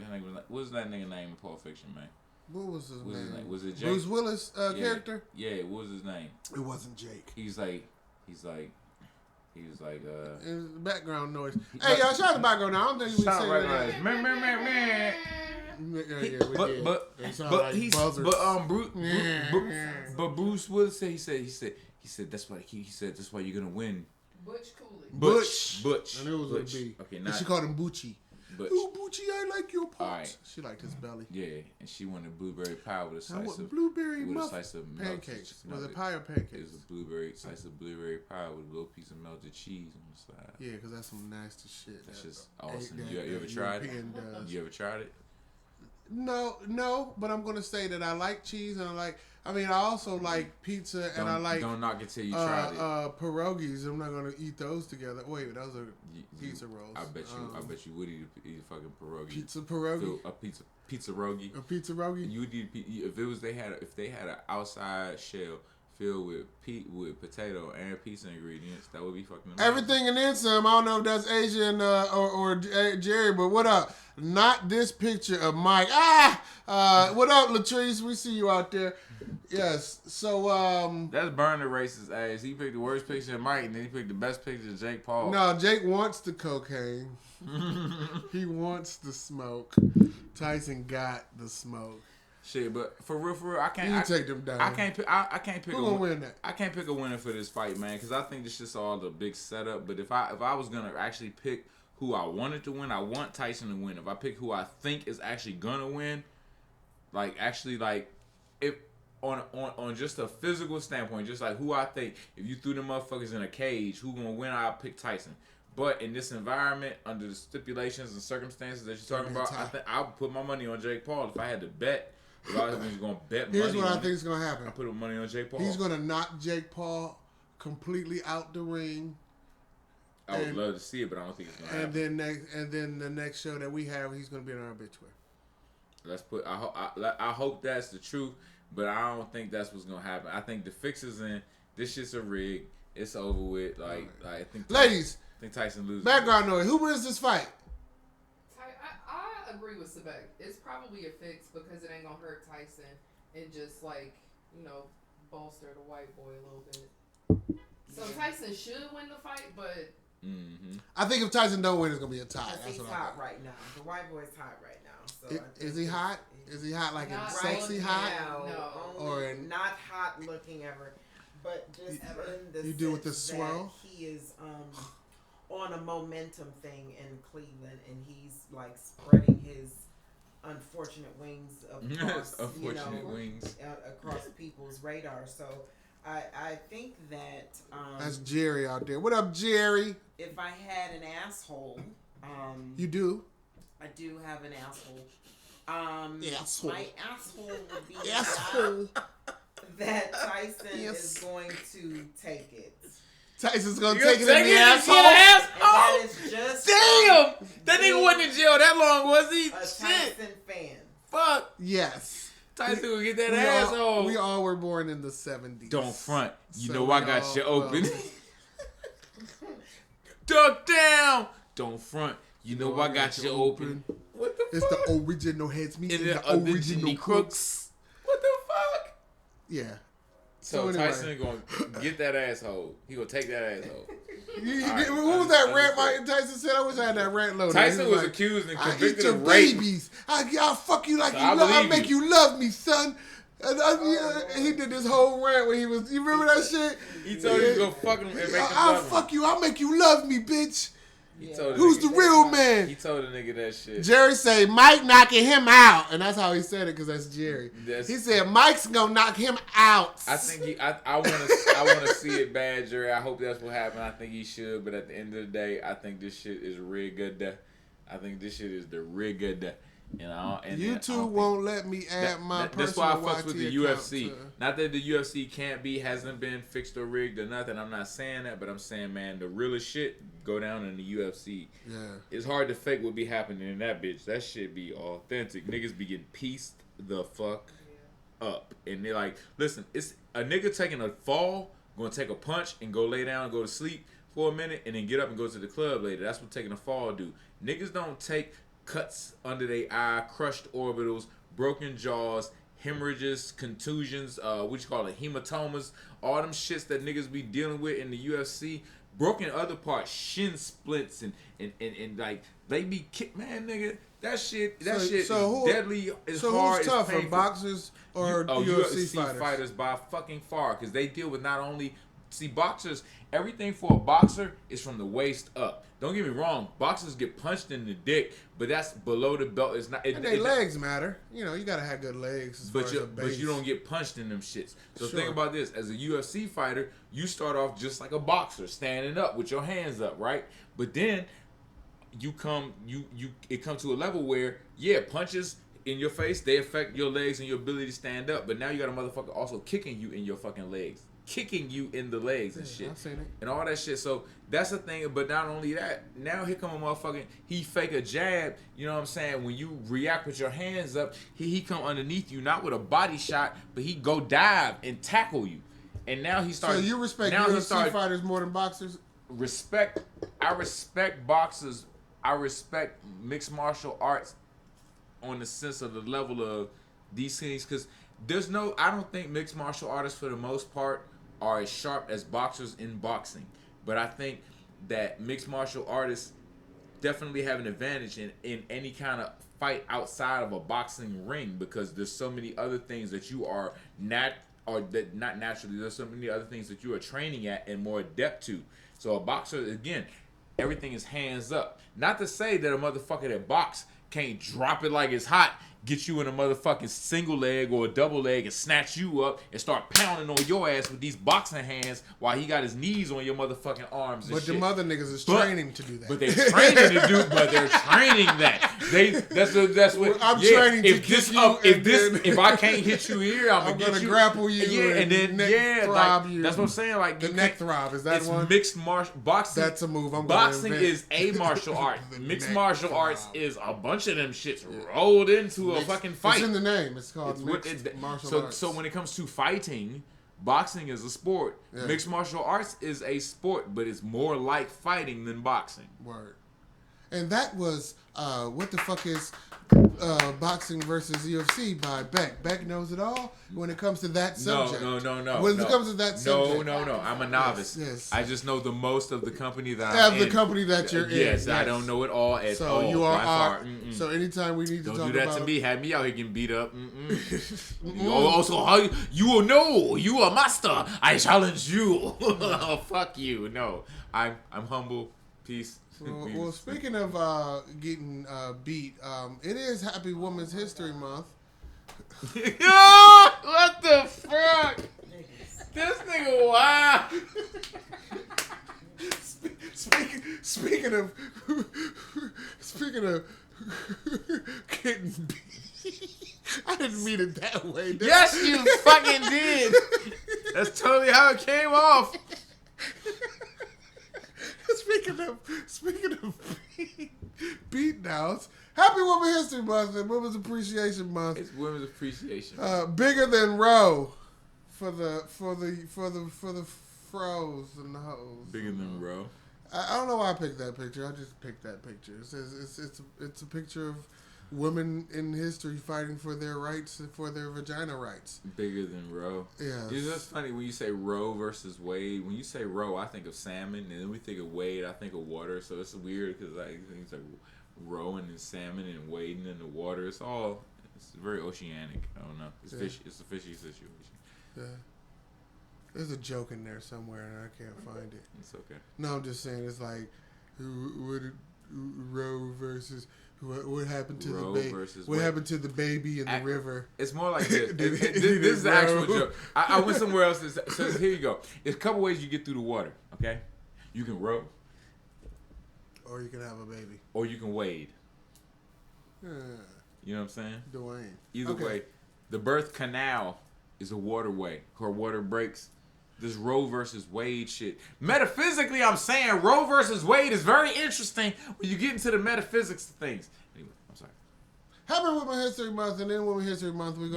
name was. What was that nigga name in Pulp Fiction, man?
What was his name?
Was it Jake?
Bruce Willis character?
Yeah, what was his name?
It wasn't Jake.
He's like.
It's background noise. Hey, y'all, shout out the background now. I don't think we say that.
But Bruce Willis said he said that's why you're gonna win. Butch.
And it was a B.
Okay,
and she called him Bucci.
Butch.
Ooh, Bucci, I like your parts.
Right.
She liked his belly.
Yeah, and she wanted blueberry pie with a slice of
pancakes. Was it pie or pancakes?
It was a slice of blueberry pie with a little piece of melted cheese on the side.
Yeah, because that's some nasty shit.
That's just awesome. You ever tried it? You ever tried it?
No, but I'm gonna say that I like cheese and I also like pizza and I like.
Don't knock it till you tried it.
Pierogies. I'm not gonna eat those together. Wait, those are pizza rolls.
I bet you would eat a fucking pierogi.
Pizza pierogi.
A pizza rogi.
A pizza rogi.
You would eat if they had an outside shell filled with potato and pizza ingredients, that would be fucking amazing.
Everything and then some. I don't know if that's Asian or Jerry, but what up? Not this picture of Mike. What up, Latrice? We see you out there. Yes. So
that's burn the racist ass. He picked the worst picture of Mike, and then he picked the best picture of Jake Paul.
No, Jake wants the cocaine. He wants the smoke. Tyson got the smoke.
Shit, but for real, I can't.
You take them down.
I can't pick.
Who gonna win that?
I can't pick a winner for this fight, man, because I think this shit's all the big setup. But if I was gonna actually pick who I wanted to win, I want Tyson to win. If I pick who I think is actually gonna win, if on just a physical standpoint, just like who I think, if you threw them motherfuckers in a cage, who gonna win? I'll pick Tyson. But in this environment, under the stipulations and circumstances that you're talking about, I think I would put my money on Jake Paul if I had to bet. If I was going to bet money.
Here's what I think is going to happen.
I put money on Jake Paul.
He's going to knock Jake Paul completely out the ring.
I would love to see it, but I don't think it's going to happen.
And then the next show that we have, he's going to be in our obituary.
I hope that's the truth, but I don't think that's what's going to happen. I think the fix is in. This shit's a rig. It's over with. I think
ladies,
Tyson loses.
Background noise. Who wins this fight?
I agree with Sebek. It's probably a fix because it ain't gonna hurt Tyson and just bolster the white boy a little bit. So Tyson should win the fight, but
I think if Tyson don't win, it's gonna be a tie.
He's hot right now. The white boy's hot right now. So
is he hot? Is he hot like
not
sexy
right
hot?
No,
or
not hot looking ever, but just in the
you do with the swirl.
He is on a momentum thing in Cleveland, and he's like spreading his unfortunate wings across, across people's radar. So I think that
that's Jerry out there. What up, Jerry?
If I had an asshole,
you do.
I do have an asshole.
Asshole.
My asshole would be asshole. That Tyson is going to take it.
Tyson's gonna take it in the asshole.
That is just
damn. That nigga wasn't in jail that long, was he?
A Tyson fan.
Fuck.
Yes.
Tyson will get that asshole.
We all were born in the 70s.
Don't front. You know I got you open. Duck down. Don't front. You know I got you open. What the fuck?
It's the original heads meeting the original crooks.
What the fuck?
Yeah.
So anyway. Tyson gonna get that asshole. He gonna take that asshole.
What was that rant Mike Tyson said? I wish I had that rant loaded.
Tyson was accused and convicted of rape.
I eat your babies. I'll fuck you like so I'll make you love me, son. He did this whole rant where he was. You remember that shit?
He told you to go fuck him and make him love him.
I'll fuck you. I'll make you love me, bitch.
Who's
the real man?
He told the nigga that shit.
Jerry say Mike knocking him out, and that's how he said it because that's Jerry. He said Mike's gonna knock him out.
I think I want to see it bad, Jerry. I hope that's what happened. I think he should, but at the end of the day, I think this shit is rigged. I think this shit is the rigged. You know, and
YouTube won't let me add my personal
that's why I fucks with the UFC.
To...
Not that the UFC hasn't been fixed or rigged or nothing. I'm not saying that, but I'm saying, man, the realest shit go down in the UFC. Yeah, it's hard to fake what be happening in that bitch. That shit be authentic. Niggas be getting pieced the fuck up, and they're like, listen, it's a nigga taking a fall, gonna take a punch and go lay down and go to sleep for a minute, and then get up and go to the club later. That's what taking a fall do. Niggas don't take cuts under their eye, crushed orbitals, broken jaws, hemorrhages, contusions, what you call it, hematomas, all them shits that niggas be dealing with in the UFC. Broken other parts, shin splits, and like they be kick, man, nigga. That shit is deadly. It's hard.
Who's tougher, boxers or UFC
fighters by fucking far, because they deal with not only boxers. Everything for a boxer is from the waist up. Don't get me wrong, boxers get punched in the dick, but that's below the belt. It's not.
And their legs matter. You know, you gotta have good legs.
But you don't get punched in them shits. So think about this: as a UFC fighter, you start off just like a boxer, standing up with your hands up, right? But then it comes to a level where punches in your face, they affect your legs and your ability to stand up. But now you got a motherfucker also kicking you in your fucking legs. Kicking you in the legs and shit.
I've seen it.
And all that shit. So that's the thing. But not only that, now here come a motherfucking, he fake a jab. You know what I'm saying? When you react with your hands up, he come underneath you, not with a body shot, but he go dive and tackle you. And now he starts.
So you respect UFC fighters more than boxers?
I respect boxers. I respect mixed martial arts on the sense of the level of these things, because I don't think mixed martial artists for the most part are as sharp as boxers in boxing. But I think that mixed martial artists definitely have an advantage in any kind of fight outside of a boxing ring, because there's so many other things that you are not naturally. There's so many other things that you are training at and more adept to. So a boxer, again, everything is hands up. Not to say that a motherfucker that box can't drop it like it's hot, get you in a motherfucking single leg or a double leg and snatch you up and start pounding on your ass with these boxing hands while he got his knees on your motherfucking arms and
but
shit.
But the mother niggas is training to do that.
But they're training to do. But they're training that. That's what.
I'm training to
kick
you.
If I can't hit you here, I'm gonna
grapple you.
Yeah, and then
throb you.
That's what I'm saying. Like
the neck throb is that
it's
one?
Mixed martial boxing.
That's a move.
Boxing is a martial art. Mixed martial arts is a bunch of them shits rolled into a fucking fight.
It's in the name. It's called mixed martial arts.
So when it comes to fighting, boxing is a sport. Yeah. Mixed martial arts is a sport, but it's more like fighting than boxing.
Word. And that was what the fuck is boxing versus UFC by Beck. Beck knows it all when it comes to that subject.
No.
When it comes to that subject.
No. I'm a novice.
Yes.
I just know the most of the company that I'm in.
The company that you're in.
Yes, I don't know it all at all.
So you are. So anytime we need to talk about.
Don't do that to me. Have me out here getting beat up. Also, how you will know you are master. I challenge you. Fuck you. No, I'm humble. Peace.
Well, speaking of getting beat, it is Happy Women's History Month.
What the fuck? This nigga, wow.
Speaking of getting beat, I didn't mean it that way.
Yes, you fucking did. That's totally how it came off.
Speaking of beat downs, Happy Women's History Month and Women's Appreciation Month.
It's Women's Appreciation.
Bigger than Roe for the froze and the hoes.
Bigger than Roe.
I don't know why I picked that picture. I just picked that picture. It's a picture of women in history fighting for their rights, for their vagina rights.
Bigger than Roe.
Yeah.
It's just funny when you say Roe versus Wade. When you say Roe, I think of salmon, and then we think of Wade, I think of water. So it's weird because things like rowing and salmon and wading in the water. It's very oceanic. I don't know. It's fishy. It's a fishy situation.
Yeah. There's a joke in there somewhere, and I can't find it.
It's okay.
No, I'm just saying it's like Roe versus. What happened to
Roe
the baby? What happened to the baby in the river?
It's more like this. This is the actual joke. I went somewhere else. So here you go. There's a couple ways you get through the water. Okay, you can row,
or you can have a baby,
or you can wade. You know what I'm saying?
Dwayne.
Either way, the birth canal is a waterway. Her water breaks. This Roe versus Wade shit. Metaphysically, I'm saying Roe versus Wade is very interesting when you get into the metaphysics of things. Anyway, I'm sorry.
Happy Women's History Month, and in Women's History Month, we're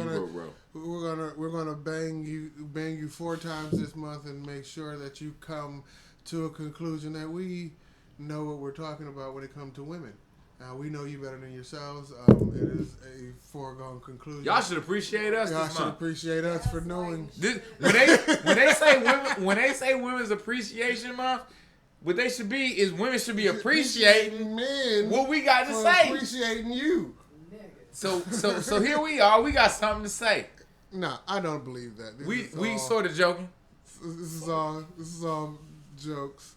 gonna bang you 4 times this month and make sure that you come to a conclusion that we know what we're talking about when it comes to women. Now, we know you better than yourselves. It is a foregone conclusion.
Y'all should appreciate us.
Y'all should appreciate us for knowing.
This, when they say Women's Appreciation Month, what they should be is women should be appreciating
men
what we got to say.
Appreciating you.
So here we are. We got something to say.
No, I don't believe that.
We sort of joking.
This is all jokes.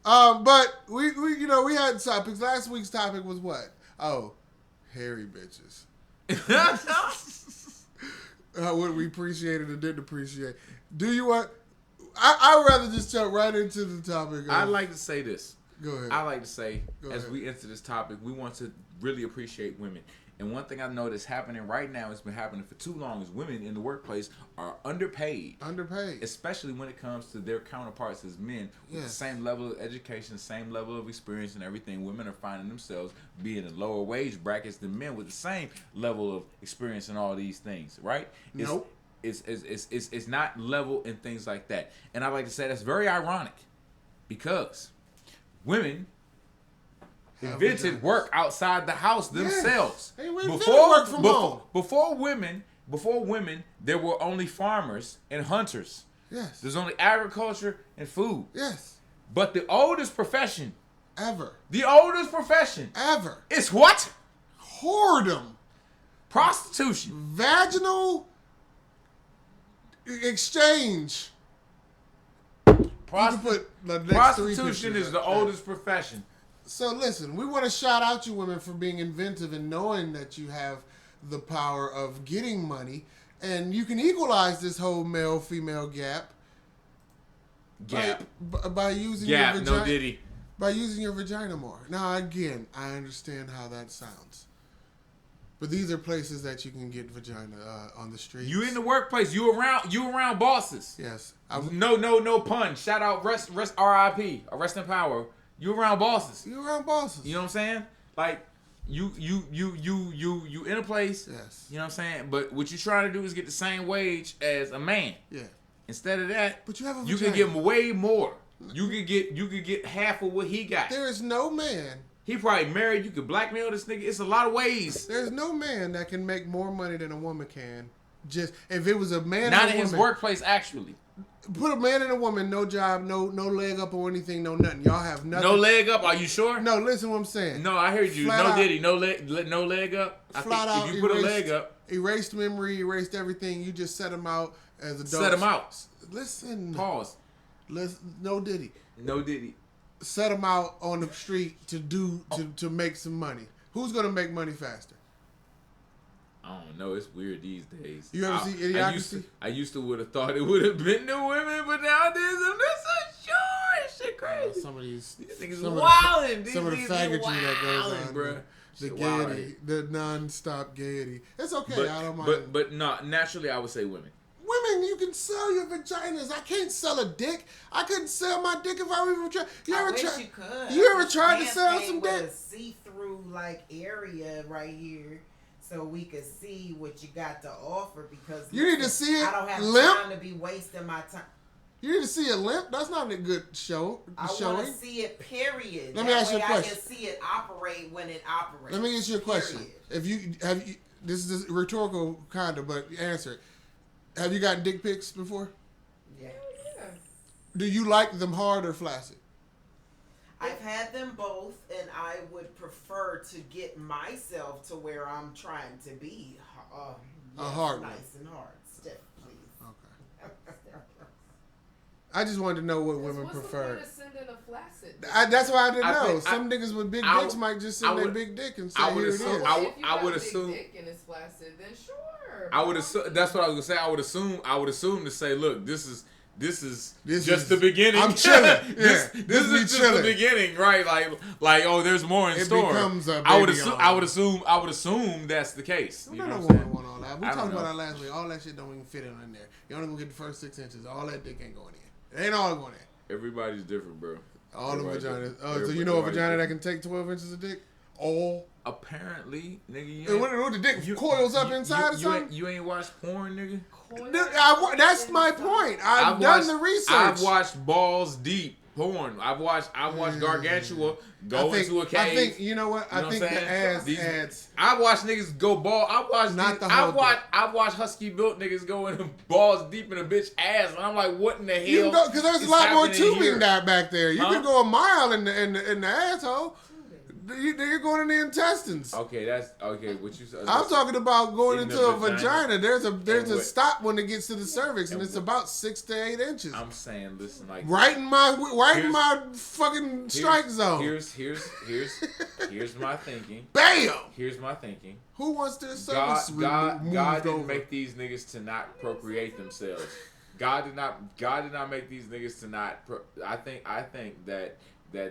But we had topics. Last week's topic was what? Oh, hairy bitches. What we appreciated and didn't appreciate. Do you want? I'd rather just jump right into the topic.
I'd like to say this.
Go ahead.
I like to say, as we enter this topic, we want to really appreciate women. And one thing I know that's happening right now, it's been happening for too long, is women in the workplace are underpaid. Especially when it comes to their counterparts as men with the same level of education, same level of experience and everything. Women are finding themselves being in lower wage brackets than men with the same level of experience and all these things, right?
Nope.
It's not level and things like that. And I like to say that's very ironic because women invented work outside the house themselves. Before women, there were only farmers and hunters.
Yes.
There's only agriculture and food.
Yes.
But the oldest profession
ever.
Is what?
Whoredom.
Prostitution.
Vaginal exchange.
Prostitution is the oldest profession.
So listen, we want to shout out you women for being inventive and knowing that you have the power of getting money, and you can equalize this whole male-female gap by using your vagina.
No diddy.
By using your vagina more. Now again, I understand how that sounds, but these are places that you can get vagina on the street.
You in the workplace. You around bosses.
Yes.
No pun. Shout out rest R.I.P. Rest in power. You around bosses.
You around bosses.
You know what I'm saying? Like you in a place.
Yes.
You know what I'm saying? But what you trying to do is get the same wage as a man.
Yeah.
Instead of that,
but you have a
you can get way more. You could get half of what he got.
There is no man.
He probably married. You could blackmail this nigga. It's a lot of ways.
There's no man that can make more money than a woman can. Just if it was a man.
Not in his workplace, actually.
Put a man and a woman, no job, no leg up or anything, no nothing. Y'all have nothing.
No leg up? Are you sure?
No, listen what I'm saying.
No, I heard you.
Flat
no
out,
diddy, no leg up.
Flat out,
if you put a leg up.
Erased memory, erased everything. You just set them out as adults.
Set them out.
Listen.
Pause.
No diddy.
No diddy.
Set them out on the street to make some money. Who's going to make money faster?
I don't know. It's weird these days.
You ever see Idiocracy?
I used to would have thought it would have been the women, but nowadays I'm just so sure. Shit crazy.
Some of these
niggas wildin'.
Some of the faggotry that goes on,
bro.
The gaiety, the non-stop gaiety. It's okay. I don't mind.
But no, naturally I would say women.
Women, you can sell your vaginas. I can't sell a dick. I couldn't sell my dick if I were even trying. You ever tried to sell some dick?
A see-through area right here. So we could see what you got to offer because
you need to see it.
I don't have
limp.
time to be wasting my time.
You need to see a limp. That's not a good show.
I want to see it. Period.
Let me ask you a question.
I can see it operate when it operates.
Let me ask you a question. If you have, this is rhetorical kind of, but answer it. Have you gotten dick pics before?
Yeah.
Do you like them hard or flaccid?
I've had them both, and I would prefer to get myself to where I'm trying to be.
A hard
nice
one.
And hard. Stiff, please.
Okay. I just wanted to know what women prefer.
That's
why I didn't know. Some niggas with big dicks might just send their big dick and say, here it is.
I would assume.
Dick and it's flaccid, then sure.
I would assume. That's what I was gonna say. I would assume to say, look, this this is just the beginning.
I'm chilling.
This is just the beginning, right? Like oh, there's more in store. I would assume that's the case.
You know what I'm saying? All that. We talked about that last week. All that shit don't even fit in there. You only gonna get the first 6 inches. All that dick ain't going in. It ain't all going in.
Everybody's different, bro.
All the vaginas. Oh, so you know a vagina that can take 12 inches of dick? All.
Apparently, nigga.
What the dick coils up inside or something?
You ain't watched porn, nigga?
That's my point. I've done the research.
I've watched balls deep porn. I've watched Gargantua go into a cave.
I think you know what? I think the ass adds.
I watched niggas go ball. I watched husky built niggas go in balls deep in a bitch ass, and I'm like, what in the hell?
Because there's a lot more tubing back there. You can go a mile in the asshole. You're going in the intestines.
Okay, that's okay. What you said?
I'm talking about going into a vagina. There's a stop when it gets to the cervix, and it's about 6 to 8 inches.
I'm saying, listen, like
right in my fucking strike zone.
Here's my thinking.
Bam.
Here's my thinking.
Who wants their cervix removed?
God didn't make these niggas to not procreate themselves. God did not make these niggas to not. I think that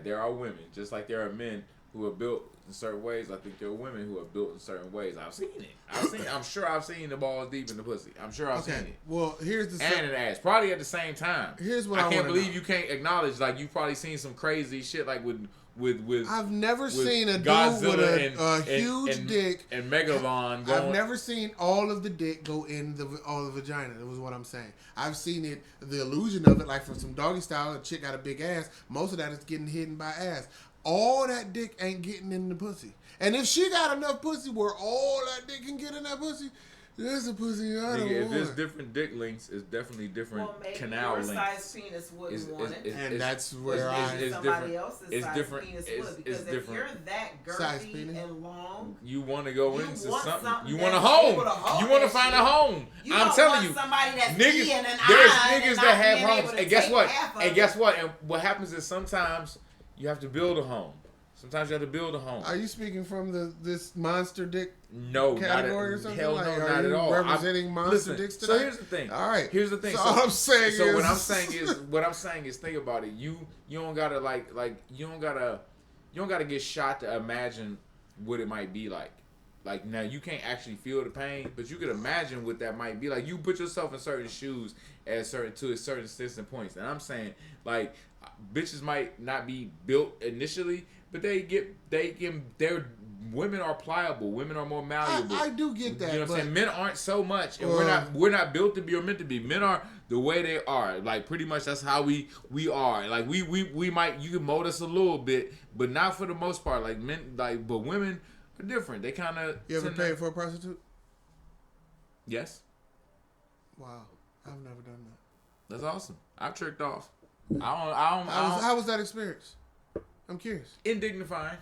there are women, just like there are men who are built in certain ways. I think there are women who are built in certain ways. I've seen it. I'm sure I've seen the balls deep in the pussy. I'm sure I've seen it.
Well, here's the
and an ass, probably at the same time.
Here's what
I can't believe you can't acknowledge. Like you've probably seen some crazy shit like with.
I've never seen a dude
Godzilla
with a huge dick
and Megalon.
I've never seen all of the dick go in all the vagina. That was what I'm saying. I've seen it, the illusion of it, like from some doggy style. A chick got a big ass. Most of that is getting hidden by ass. All that dick ain't getting in the pussy. And if she got enough pussy where all that dick can get in that pussy, there's a pussy I don't want.
If there's different dick lengths, it's definitely different canal lengths.
Size penis wouldn't want it.
And that's where
somebody else's size penis would. Because if
different.
you're that girthy and long,
you want to go into something. You want a home. You want to find a home. I'm telling you,
somebody that's
niggas. There's niggas that have homes. And guess what? And what happens is sometimes you have to build a home. Sometimes you have to build a home.
Are you speaking from this monster dick
category
or something?
Hell no, not at all.
Representing monster dicks today?
So here's the thing.
All right.
Here's the thing.
So all I'm saying is.
What I'm saying is, think about it. You don't gotta you don't gotta get shot to imagine what it might be like. Like now you can't actually feel the pain, but you can imagine what that might be like. You put yourself in certain shoes to a certain distant points. And I'm saying like bitches might not be built initially, but their women are pliable. Women are more malleable.
I do get that.
You know what I'm saying? Men aren't so much, and we're not built to be or meant to be. Men are the way they are. Like pretty much that's how we are. Like we might, you can mold us a little bit, but not for the most part. Like men, but women are different. They kind of.
You ever paid for a prostitute?
Yes.
Wow, I've never done that.
That's awesome. I've tricked off.
How was that experience? I'm curious.
Indignifying.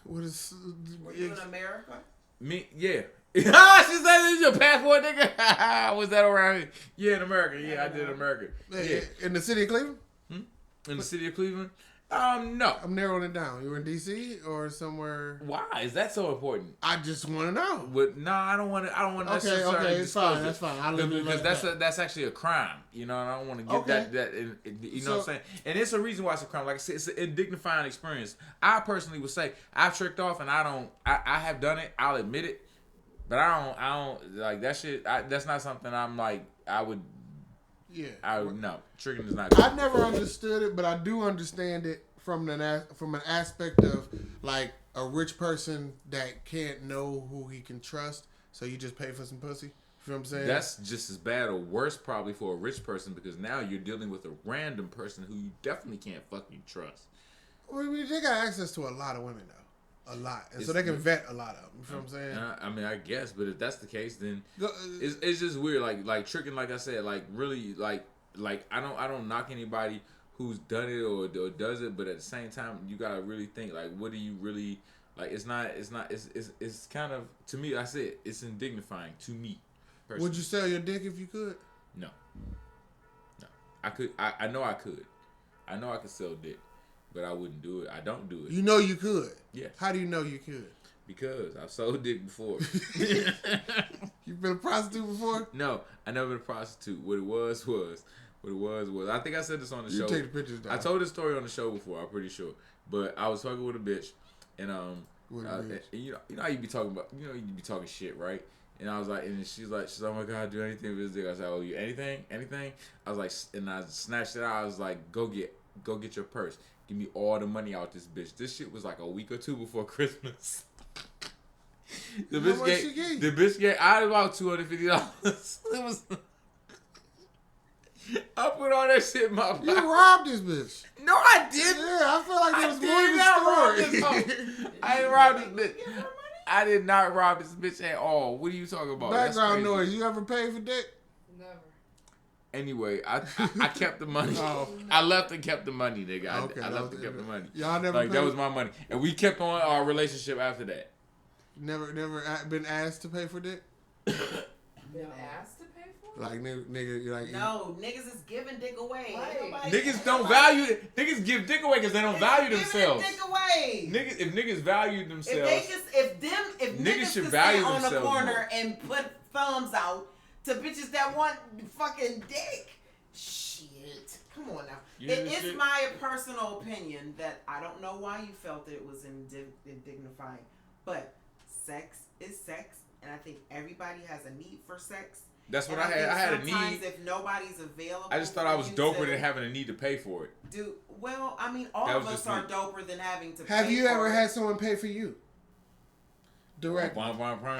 Were you in America?
Me, yeah. She said, "This is your passport, nigga." Was that around here? Yeah, in America. Yeah, I did in America.
Yeah. In the city of Cleveland?
In the city of Cleveland? No.
I'm narrowing it down. You were in D.C. or somewhere?
Why is that so important?
I just want to know.
No, I don't want to.
Okay, it's fine. That's fine. I live
because that's actually a crime. You know, and I don't want to get that. You know what I'm saying? And it's a reason why it's a crime. Like I said, it's an indignifying experience. I personally would say I've tricked off, and I have done it. I'll admit it, but I don't like that shit. That's not something I'm like. I would. Yeah. No, tricking is not good.
I never understood it, but I do understand it from an aspect of like a rich person that can't know who he can trust, so you just pay for some pussy. You know what I'm saying?
That's just as bad or worse probably for a rich person because now you're dealing with a random person who you definitely can't fucking trust.
Well, they got access to a lot of women though. A lot, and so they can vet a lot of them. You know what I'm saying?
I mean, I guess, but if that's the case, then it's just weird. Like tricking, like I said, like really, like I don't knock anybody who's done it or does it, but at the same time, you gotta really think like, what do you really like? It's kind of to me. I said it's indignifying to me. Personally.
Would you sell your dick if you could?
No. I could. I know I could. I know I could sell dick. But I wouldn't do it. I don't do it.
You know you could?
Yes.
How do you know you could?
Because I've sold dick before.
You've been a prostitute before?
No, I never been a prostitute. What it was What it was I think I said this on the show.
You take the pictures down.
I told this story on the show before. I'm pretty sure, but I was talking with a bitch, and and you know how you be talking about, you be talking shit, right? And I was like, and she's like, oh my God, do anything with this dick. I said, oh, you anything? I was like, and I snatched it out. I was like, go get your purse. Give me all the money out this bitch. This shit was like a week or two before Christmas. The bitch gave I had about $250. It was. I put all that shit in my pocket.
You robbed this bitch.
No, I didn't.
Yeah, I feel like there was more to the story.
I didn't rob this bitch. I did not rob this bitch at all. What are you talking about?
Background noise. You ever paid for dick?
Never.
Anyway, I kept the money. I left and kept the money, nigga. I left and kept the money.
Y'all never
paid? That was my money, and we kept on our relationship after that.
Never been asked to pay for dick?
Been asked to pay for it?
Like nigga, like
no, niggas is giving dick away.
Right.
Niggas don't value it. Niggas give dick away because they don't value themselves.
Dick away.
If niggas valued themselves,
if niggas should value on the corner
more.
and put thumbs out to bitches that want fucking dick. Shit, come on now. It is my personal opinion that I don't know why you felt that it was indignifying, but sex is sex, and I think everybody has a need for sex.
That's what I had. I had a need.
Sometimes if nobody's available,
I just thought I was doper than having a need to pay for it.
Well, I mean, all of us are doper than having to pay for it.
Have you ever had someone pay for you? Directly.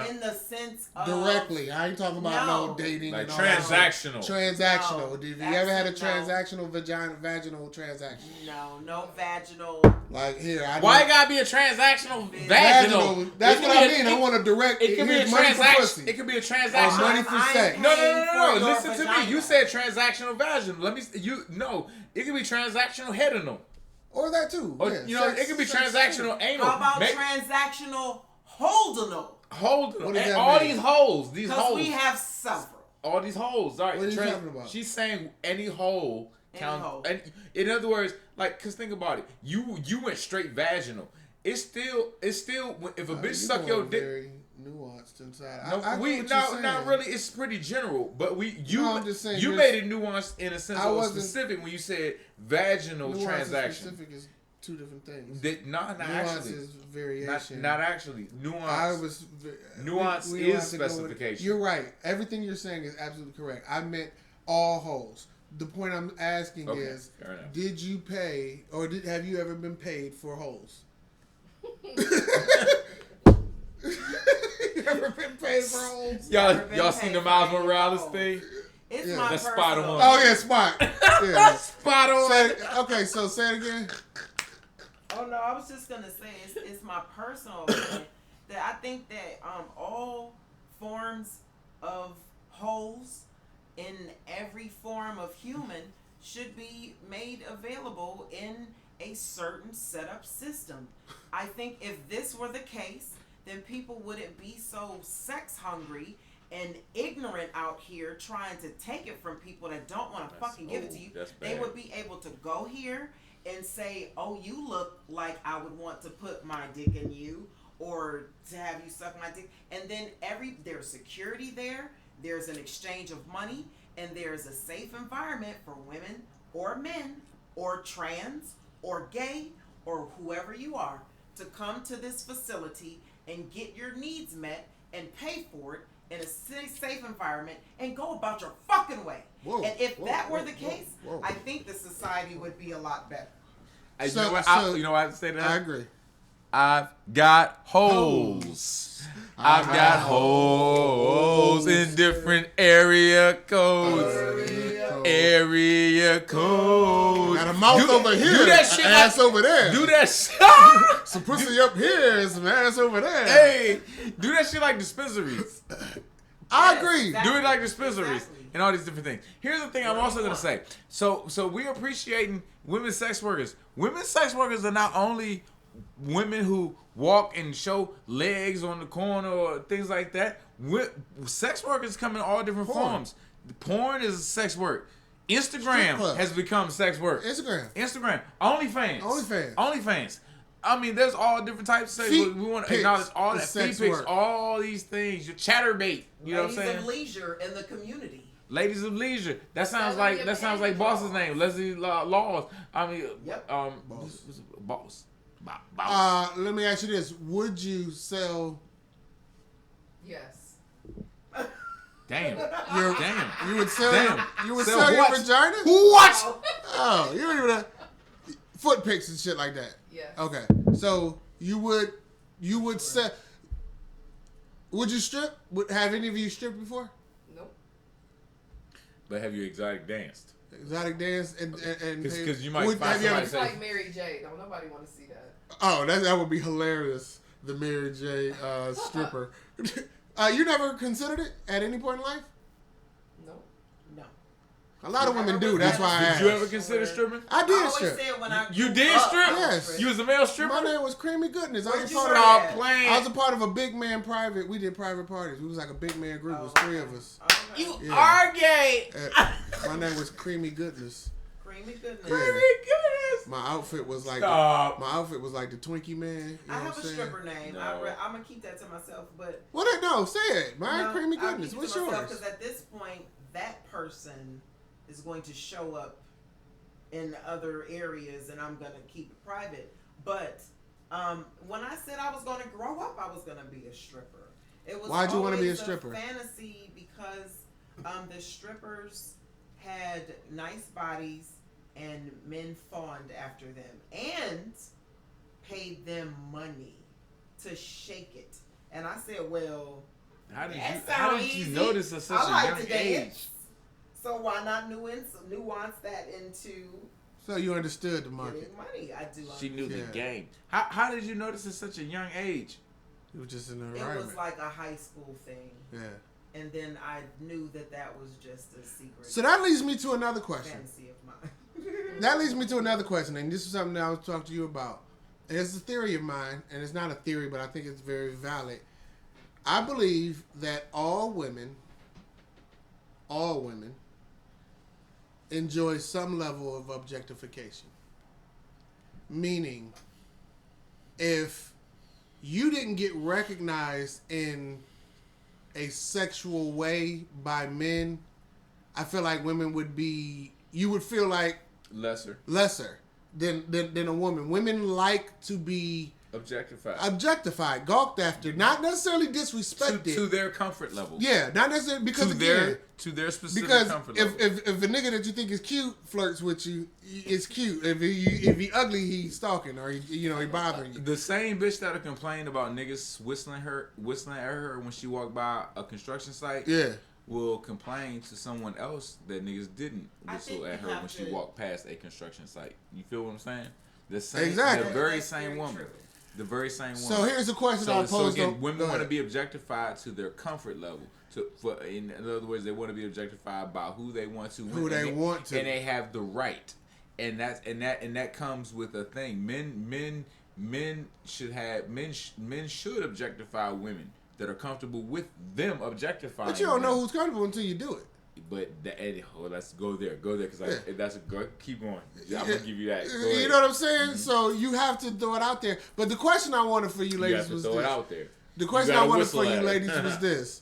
In the sense of...
Directly. I ain't talking about no dating.
Like
and all
transactional.
Transactional.
No,
have you ever had a transactional vaginal transaction?
No vaginal.
Like here,
why it gotta be a transactional vaginal?
That's what I mean. I want a direct.
It could be a transaction. It could be a transaction.
Money for sex.
No. Listen to me. You said transactional vaginal. It could be transactional headinal.
Or that too.
Or, it could be transactional anal.
How about transactional holdinal?
All these holes. Because
we have several.
All these holes. All right.
What are you talking about?
She's saying any hole counts. In other words, like, cause think about it. You went straight vaginal. It's still if a bitch suck your dick.
Very nuanced inside.
Not really. It's pretty general. But I'm just saying you made it nuanced in a sense of specific when you said vaginal transaction.
Specific is two different things.
Not
nuance
actually.
Is variation.
Not actually. Nuance. Nuance is specification.
You're right. Everything you're saying is absolutely correct. I meant all holes. The point I'm asking is, did you pay or have you ever been paid for holes? You ever been paid for holes?
Y'all seen the Miles Morales thing?
It's my personal.
Spot on.
Oh yeah, spot. Yeah.
Spot on.
Okay, so say it again.
Oh no, I was just gonna say it's my personal opinion that I think that all forms of holes in every form of human should be made available in a certain setup system. I think if this were the case, then people wouldn't be so sex hungry and ignorant out here trying to take it from people that don't want to fucking give it to you. They would be able to go here and say, oh, you look like I would want to put my dick in you or to have you suck my dick. And then there's security there. There's an exchange of money, and there's a safe environment for women or men or trans or gay or whoever you are to come to this facility and get your needs met and pay for it in a safe environment and go about your fucking way. And if that were the case, I think the society would be a lot better.
You know what I say to that?
I agree.
I've got holes. I've got holes in different area codes. Area codes.
Got a mouth over here.
Do that shit.
Ass over there.
Do that shit.
Some pussy up here and some ass over there.
Hey, do that shit like dispensaries.
I agree.
Exactly. Do it like dispensaries and all these different things. Here's the thing I'm also going to say. So we're appreciating women sex workers. Women sex workers are not only women who walk and show legs on the corner or things like that. Sex workers come in all different forms. Porn is sex work. Instagram has become sex work. Instagram. OnlyFans. I mean, there's all different types of sex. We want to acknowledge all that. Feet pics, all these things. Your chatterbait. You know what I'm saying?
Ladies of leisure in the community.
Ladies of Leisure. That sounds like boss's name. Leslie Laws. I mean, boss.
Let me ask you this: would you sell?
Yes.
Damn.
You would sell.
Damn.
You would sell your vagina?
What?
Oh, you don't even foot pics and shit like that.
Yeah.
Okay, so you would sell. Would you strip? Have any of you stripped before?
Nope.
But have you exotic danced?
Exotic dance and
because you might find somebody
It's like Mary J. Don't nobody want to see that.
Oh, that would be hilarious. The Mary J. Stripper. You never considered it at any point in life?
No.
A lot of women do. That's why I asked.
Did you ever consider stripping?
I did
I
strip.
Said when I
you did strip?
Yes.
You was a male stripper?
My name was Creamy Goodness. I was a part of a big man private. We did private parties. We was like a big man group. It was 3 of us.
You
are gay.
My name was Creamy Goodness.
Creamy Goodness.
Yeah.
Creamy Goodness.
My outfit was like the Twinkie man.
I have a stripper name. No. I'm gonna keep that to myself. But
no, say it. Mine, Creamy Goodness. What's yours?
Because at this point, that person is going to show up in other areas, and I'm gonna keep it private. But when I said I was gonna grow up, I was gonna be a stripper. It was
Why'd you want to be a stripper?
Fantasy because the strippers had nice bodies and men fawned after them and paid them money to shake it. And I said, well,
how did you notice at such a young age?
So why not nuance that into?
So you understood the market.
Money, I do.
She knew the game. How did you notice at such a young age?
It was just an environment.
It was like a high school thing.
Yeah.
And then I knew that was just a secret.
So that leads me to another question.
Fantasy of mine.
That leads me to another question, and this is something that I was talking to you about. And it's a theory of mine, and it's not a theory, but I think it's very valid. I believe that all women enjoy some level of objectification. Meaning, if you didn't get recognized in a sexual way by men, I feel like women you would feel like lesser than a woman. Women like to be objectified, gawked after, not necessarily disrespected
to their comfort level.
Yeah, not necessarily because
to their specific comfort level.
If a nigga that you think is cute flirts with you, it's cute. If he ugly, he's stalking or he bothering you.
The same bitch that'll complain about niggas whistling at her when she walked by a construction site.
Yeah.
Will complain to someone else that niggas didn't whistle at her when she walked past a construction site. You feel what I'm saying? The very same woman. The very same woman.
So here's a question I'll pose.
So again, women want to be objectified to their comfort level. In other words, they want to be objectified by who they want to. And they have the right. And that comes with a thing. Men should objectify women that are comfortable with them objectifying.
But you don't know who's comfortable until you do it.
But let's go there, because keep going. I'm gonna give you that.
You know what I'm saying? Mm-hmm. So you have to throw it out there. But the question I wanted for you ladies was this.
Throw it out there.
The question I wanted for you ladies was this: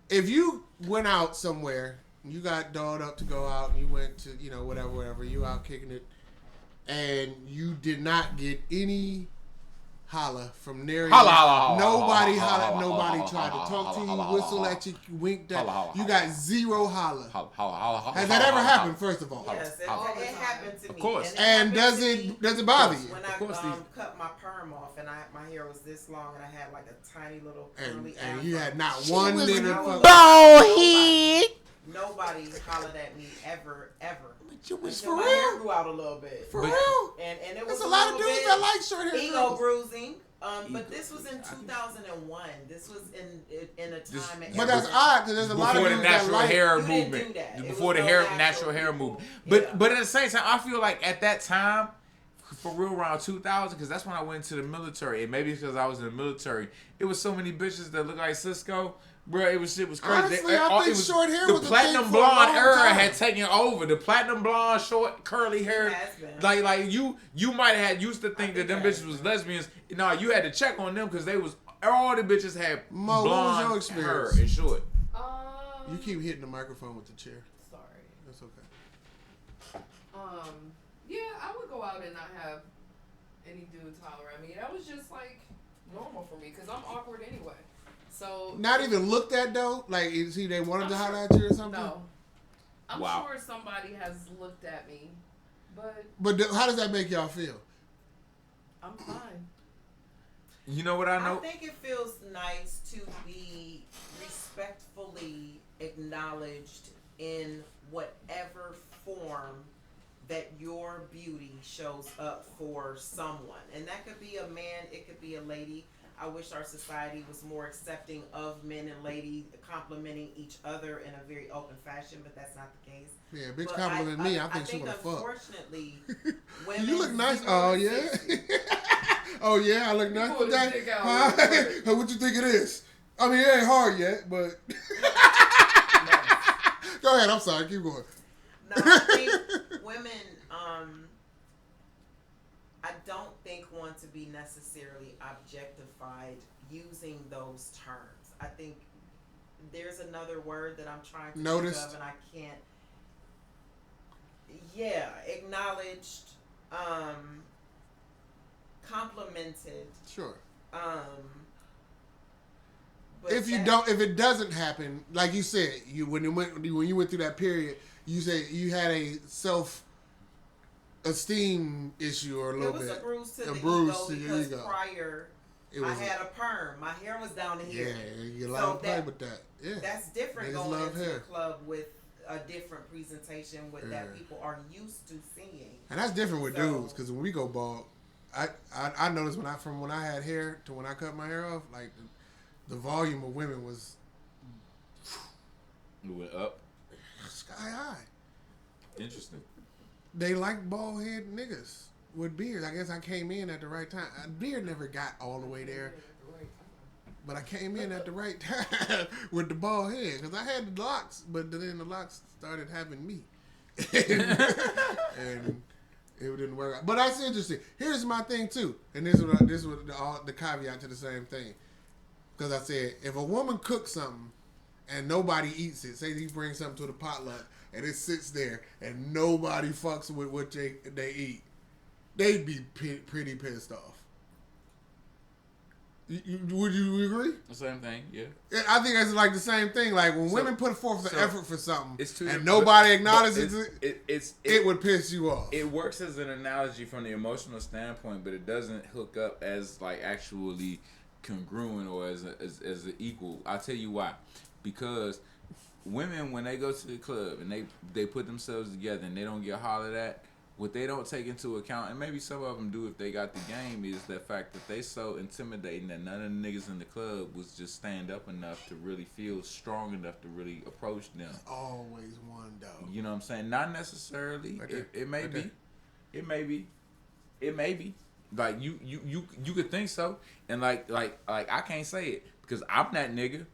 if you went out somewhere, you got dolled up to go out, and you went to whatever, you out kicking it, and you did not get any holla from nary nobody hollered, nobody tried to talk to you, whistle at you, winked at you, got zero holla. Has that ever happened? First of all,
yes, it happened to me.
Of course.
And does it bother you?
When I cut my perm off and my hair was this long and I had like a tiny little curly
and you had not one nigga
bald head. Nobody hollered at me ever.
You was for
my
real?
hair grew out a little bit.
For real?
And it was
a lot of dudes that like short hair.
Ego bruising. But this was in 2001. This was in a time.
But that's odd because there's a lot of dudes that like
hair movement. Before the natural hair movement. But at the same time, I feel like at that time, for real, around 2000, because that's when I went into the military, and maybe because I was in the military, it was so many bitches that looked like Cisco. Bro, it was crazy.
Honestly, I think short hair was
the platinum blonde era had taken over. The platinum blonde, short, curly hair. Like you might have used to think that them bitches was lesbians. No, you had to check on them because they was all the bitches had blonde hair and short.
You keep hitting the microphone with the chair.
Sorry.
That's okay.
Yeah, I would go out and not have any dudes holler at me. That was just like normal for me because I'm awkward anyway. So
not even looked at though. Like, see, they wanted to holler at you or something.
No, I'm sure somebody has looked at me, but
how does that make y'all feel?
I'm fine.
You know what I know?
I think it feels nice to be respectfully acknowledged in whatever form that your beauty shows up for someone. And that could be a man, it could be a lady. I wish our society was more accepting of men and ladies complimenting each other in a very open fashion, but that's not the case.
Yeah, bitch compliment me. I think she would have fucked.
Unfortunately, women.
You look nice. Oh yeah. Oh yeah, I look nice today. Huh? What you think it is? I mean, it ain't hard yet, but. Go ahead. I'm sorry. Keep going.
No, I think women. I don't think want to be necessarily objectified using those terms. I think there's another word that I'm trying to think of and I can't. Yeah, acknowledged, complimented.
Sure.
But
if it doesn't happen, like you said, when you went through that period, you said you had a self-esteem issue or a little bit.
It was a bruise to the ego because prior I had a perm. My hair was down to here.
Yeah, you allowed to play with that. Yeah,
that's different.
Niggas
going into
hair.
the club with a different presentation that people are used to seeing.
And that's different with dudes because when we go bald, I noticed when I had hair to when I cut my hair off, like the volume of women was.
It went up.
Sky high.
Interesting.
They like bald head niggas with beards. I guess I came in at the right time. Beard never got all the way there. But I came in at the right time with the bald head. Because I had the locks, but then the locks started having me. and it didn't work out. But that's interesting. Here's my thing, too. And this was the caveat to the same thing. Because I said, if a woman cooks something and nobody eats it, say you bring something to the potluck and it sits there and nobody fucks with what they eat, they'd be pretty pissed off. Would you agree?
The same thing, yeah.
I think that's like the same thing. Like when women put forth the effort for something and
nobody
nobody acknowledges
it
would piss you off.
It works as an analogy from the emotional standpoint, but it doesn't hook up as like actually congruent or as an equal. I'll tell you why. Because women, when they go to the club and they put themselves together and they don't get hollered at, what they don't take into account, and maybe some of them do if they got the game, is the fact that they so intimidating that none of the niggas in the club was just stand up enough to really feel strong enough to really approach them.
There's always one though.
You know what I'm saying? Not necessarily.
Right
It may be. It may be. It may be. Like you could think so, and like I can't say it because I'm that nigga,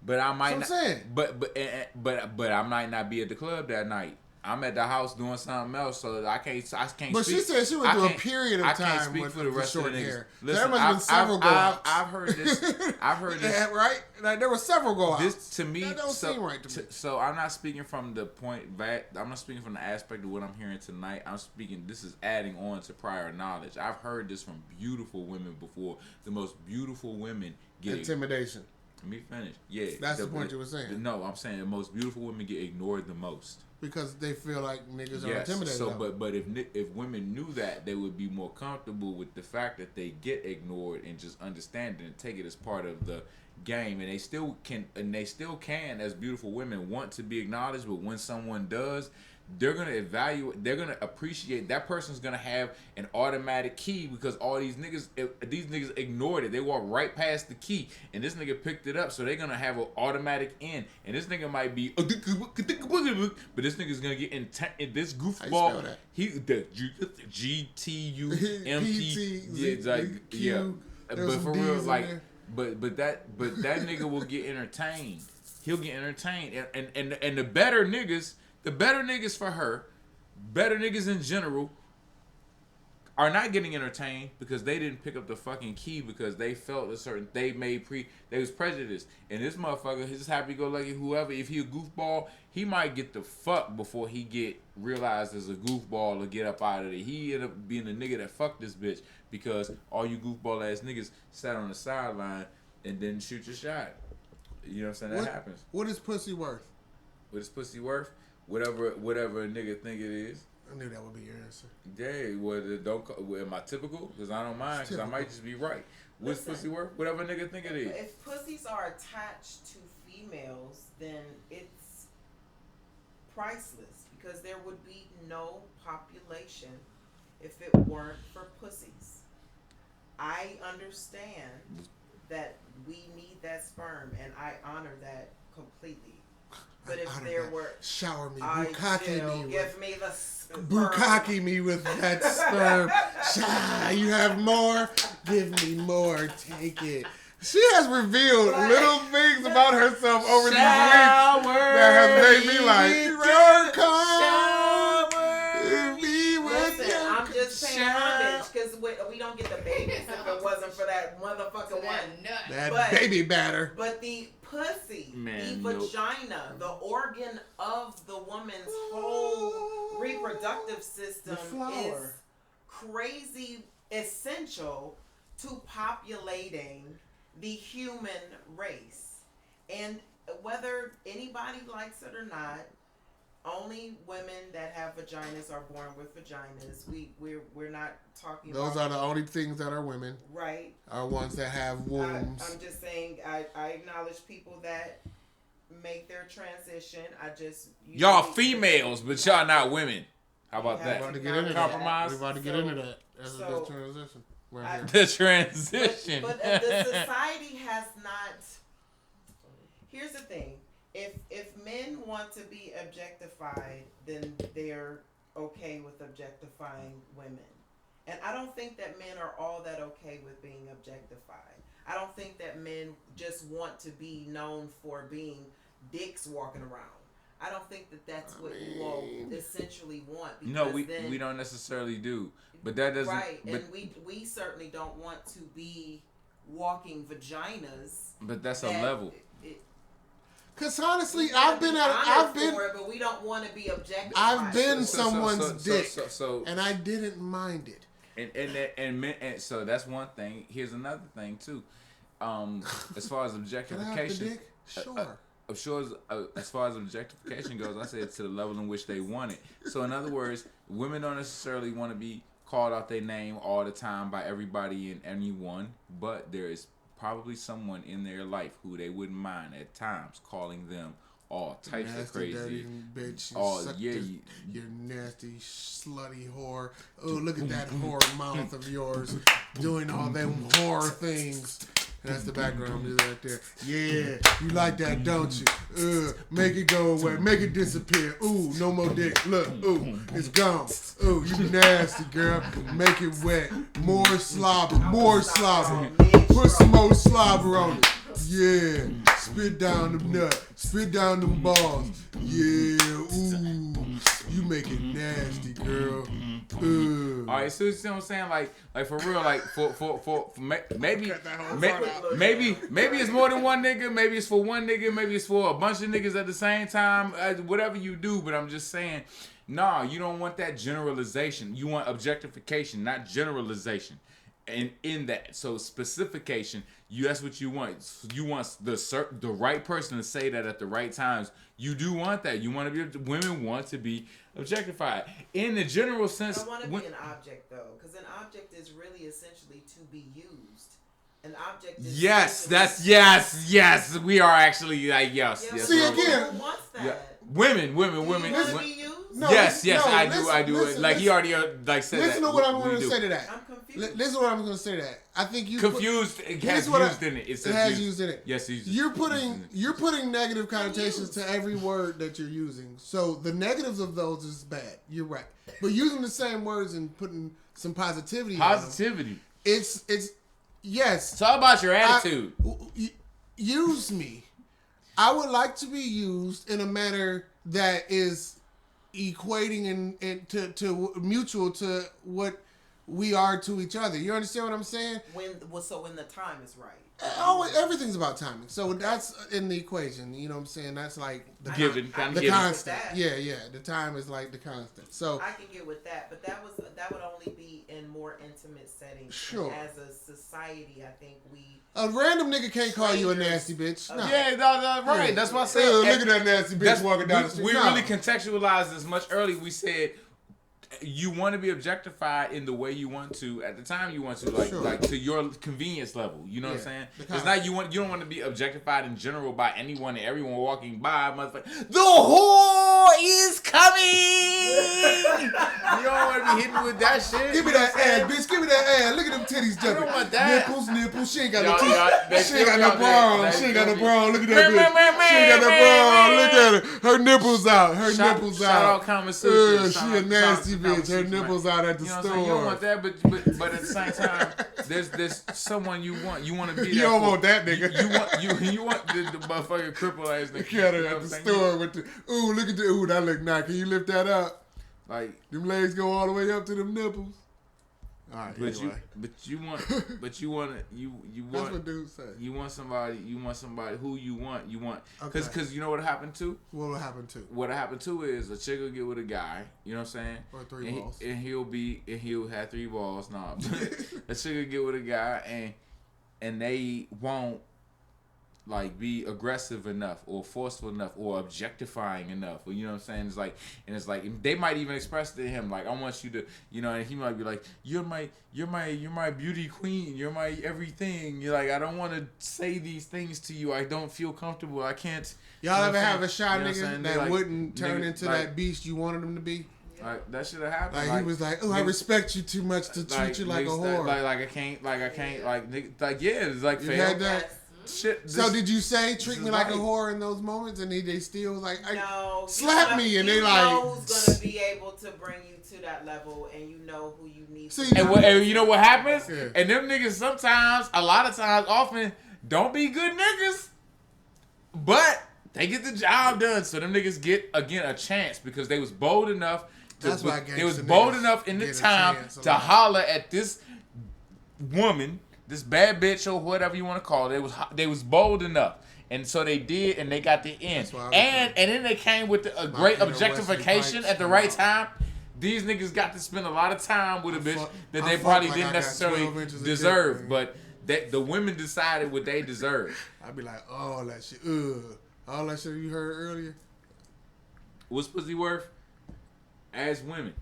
but I might not. But I might not be at the club that night. I'm at the house doing something else, so I can't.
But she said she went through a period of time with the short hair. Listen, there must have been several go-outs.
I've heard this.
Yeah, right? Like, there were several go-outs.
This to me
that don't seem right to me.
So I'm not speaking from the point that I'm not speaking from the aspect of what I'm hearing tonight. I'm speaking. This is adding on to prior knowledge. I've heard this from beautiful women before. The most beautiful women get
intimidation.
Let me finish. Yeah,
that's the point you were saying.
No, I'm saying the most beautiful women get ignored the most.
Because they feel like niggas are intimidated.
So, but if women knew that, they would be more comfortable with the fact that they get ignored and just understand it and take it as part of the game. And they still can, as beautiful women, want to be acknowledged. But when someone does, they're gonna evaluate. They're gonna appreciate. That person's gonna have an automatic key because all these niggas ignored it. They walked right past the key, and this nigga picked it up. So they're gonna have an automatic in, and this nigga might be, but this nigga's gonna get in this goofball. The GTUMP. Yeah. But for real, like, but that nigga will get entertained. He'll get entertained, and the better niggas. The better niggas for her, better niggas in general, are not getting entertained because they didn't pick up the fucking key because they felt a certain they was prejudiced. And this motherfucker, he's just happy go lucky whoever, if he a goofball, he might get the fuck before he get realized as a goofball or get up out of it. He ended up being the nigga that fucked this bitch because all you goofball ass niggas sat on the sideline and didn't shoot your shot. You know what I'm saying? That happens.
What is pussy worth?
What is pussy worth? Whatever a nigga think it is.
I knew that would be your answer.
Yeah, am I typical? Because I don't mind, because I might just be right. What's pussy worth? Whatever nigga think it is.
If pussies are attached to females, then it's priceless because there would be no population if it weren't for pussies. I understand that we need that sperm, and I honor that completely. But if there were,
shower me, bukkake me,
give me the sperm.
Bukkake me with that sperm. You have more? Give me more. Take it. She has revealed little things about herself over these weeks that has made me like,
listen, I'm just paying homage because we don't get the babies if it wasn't for that motherfucking one.
That baby batter.
But the pussy, the vagina, the organ of the woman's whole reproductive system is crazy essential to populating the human race. And whether anybody likes it or not, only women that have vaginas are born with vaginas. We're not talking
those
about...
are the only things that are women.
Right.
Are ones that have wombs.
I'm just saying, I acknowledge people that make their transition.
Y'all females, but y'all not women. How about that?
We're about to get into
compromise.
We're about to get into that. That's the transition.
The transition.
But the society has not... Here's the thing. If men want to be objectified, then they're okay with objectifying women. And I don't think that men are all that okay with being objectified. I don't think that men just want to be known for being dicks walking around. I don't think that that's what you all essentially want.
No, we don't necessarily do. But that doesn't...
Right, and we certainly don't want to be walking vaginas.
But that's a level.
Because honestly,
but we don't want to be objectified.
I've been someone's dick, and I didn't mind it.
And so that's one thing. Here's another thing too. As far as objectification,
sure.
As far as objectification goes, I said to the level in which they want it. So in other words, women don't necessarily want to be called out their name all the time by everybody and anyone, but there is probably someone in their life who they wouldn't mind at times calling them all types
nasty,
of crazy
dirty bitch. You nasty, slutty whore. Oh, look at that whore mouth of yours doing all them whore things. That's the background music right there. Yeah, you like that, don't you? Make it go away. Make it disappear. Ooh, no more dick. Look, ooh, it's gone. Ooh, you nasty, girl. Make it wet. More slobber. More slobber. Put some more slobber on it. Yeah. Spit down them nuts. Spit down them balls. Yeah. Ooh. You make it nasty, girl.
All right, so you see what I'm saying? Like for real, like for maybe it's more than one nigga. Maybe it's for one nigga. Maybe it's for a bunch of niggas at the same time. Whatever you do, but I'm just saying, nah, you don't want that generalization. You want objectification, not generalization. And in that, so specification, that's what you want. You want the right person to say that at the right times. You do want that. You want to be. Women want to be objectified in the general sense.
I want to be an object though, because an object is really essentially to be used. An object is
yes. We are actually like yes.
See again.
Who wants that?
Yeah. Women.
No,
yes, I do.
Listen,
like he already like said.
Listen
that.
to what I'm going to say to that.
I'm confused.
Listen to what I'm going to say to that. I think you
confused. It has used in it. It
has used in it.
Yes,
you're putting negative connotations to every word that you're using. So the negatives of those is bad. You're right. But using the same words and putting some positivity. It's yes.
It's all about your attitude.
Use me. I would like to be used in a manner that is equating and to mutual to what we are to each other. You understand what I'm saying?
When the time is right.
Everything's about timing. So that's in the equation. You know what I'm saying? That's like the constant. Yeah. The time is like the constant. So
I can get with that, but that would only be in more intimate settings.
Sure.
And as a society, I think
a random nigga can't call you a nasty bitch. No.
Yeah, right. Yeah. That's what I said.
Look at that nasty bitch walking down the street.
We really contextualized this much earlier. We said you want to be objectified in the way you want to at the time you want to, like to your convenience level. You know what I'm saying? It's not you don't want to be objectified in general by anyone and everyone walking by. Motherfucker, the whore is coming. You don't want to be hitting with that shit.
Give me that ass, bitch. Give me that ass. Look at them titties jumping.
You don't want that.
Nipples. She ain't got no teeth. She ain't got no bra. She ain't got no bra. Look at that bitch. She ain't got no bra. Look at her. Her nipples out. Shout out
Kama Sutra.
She a nasty bitch. Her nipples out at the store.
You don't want that, but at the same time, there's someone you want. You want to be that.
You don't want that nigga.
You want the motherfucking cripple ass nigga.
Got her at the store with the look at the that look nice. Can you lift that up?
Like
them legs go all the way up to them nipples. All right,
but
anyway.
you want
That's what dudes say.
You want somebody who you want
because
you know what happened to?
What will happen to?
What happened to is a chick will get with a guy, you know what I'm saying?
Or three balls.
And he'll have 3 balls. Nah, a chick will get with a guy and they won't like be aggressive enough or forceful enough or objectifying enough, or you know what I'm saying? It's like they might even express to him like, I want you to, you know, and he might be like, you're my beauty queen, you're my everything. You're like, I don't want to say these things to you. I don't feel comfortable. I can't.
Y'all ever have a shy nigga that wouldn't turn into that beast you wanted him to be?
Like that should have happened.
Like he was like, "Oh, I respect you too much to treat you like a whore."
Like I can't. Yeah, it's like
you had that.
Shit.
So did you say treat me like a whore in those moments, and they still was like,
no,
slap me, and they like,
who's gonna be able to bring you to that level, and you know who you need.
See,
and you know what happens? Yeah. And them niggas sometimes, a lot of times, often don't be good niggas, but they get the job done. So them niggas get again a chance because they was bold enough. They was bold enough in the time to holler at this woman. This bad bitch or whatever you want to call it, they was bold enough, and so they did, and they got the end, and then they came with a great objectification at the right time. These niggas got to spend a lot of time with a bitch that they probably didn't necessarily deserve, but the women decided what they deserved.
I'd be like, oh, that shit, all that shit you heard earlier.
What's pussy worth? Ask women.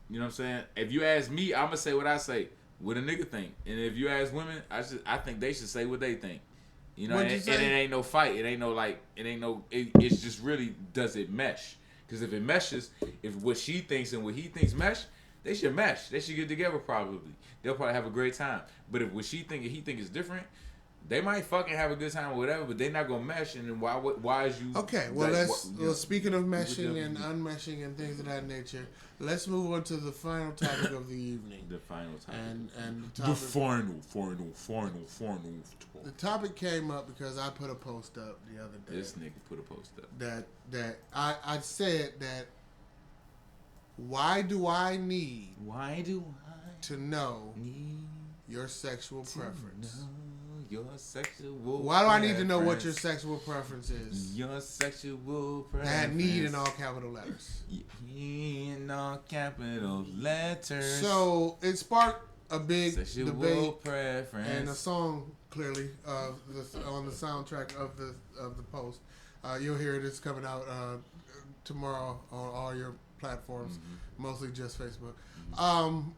You know what I'm saying? If you ask me, I'm gonna say what I say. What a nigga think, and if you ask women, I think they should say what they think. You know, and it ain't no fight. It ain't no. It's just really, does it mesh? Because if it meshes, if what she thinks and what he thinks mesh, they should mesh. They should get together probably. They'll probably have a great time. But if what she think and he think is different, they might fucking have a good time or whatever. But they're not gonna mesh. And then why is you?
Okay, well let's speaking of meshing and unmeshing and things of that nature. Let's move on to the final topic of the evening.
The final topic.
And
the final talk.
The topic came up because I put a post up the other day.
This nigga put a post up.
That I said that why do I need to know your sexual preference? Why do I need to know what your sexual preference is?
Your sexual preference.
That need in all capital letters.
In all capital letters.
So it sparked a big
sexual
debate
preference.
and a song clearly on the soundtrack of the post. You'll hear it. It's coming out tomorrow on all your platforms, mostly just Facebook.
On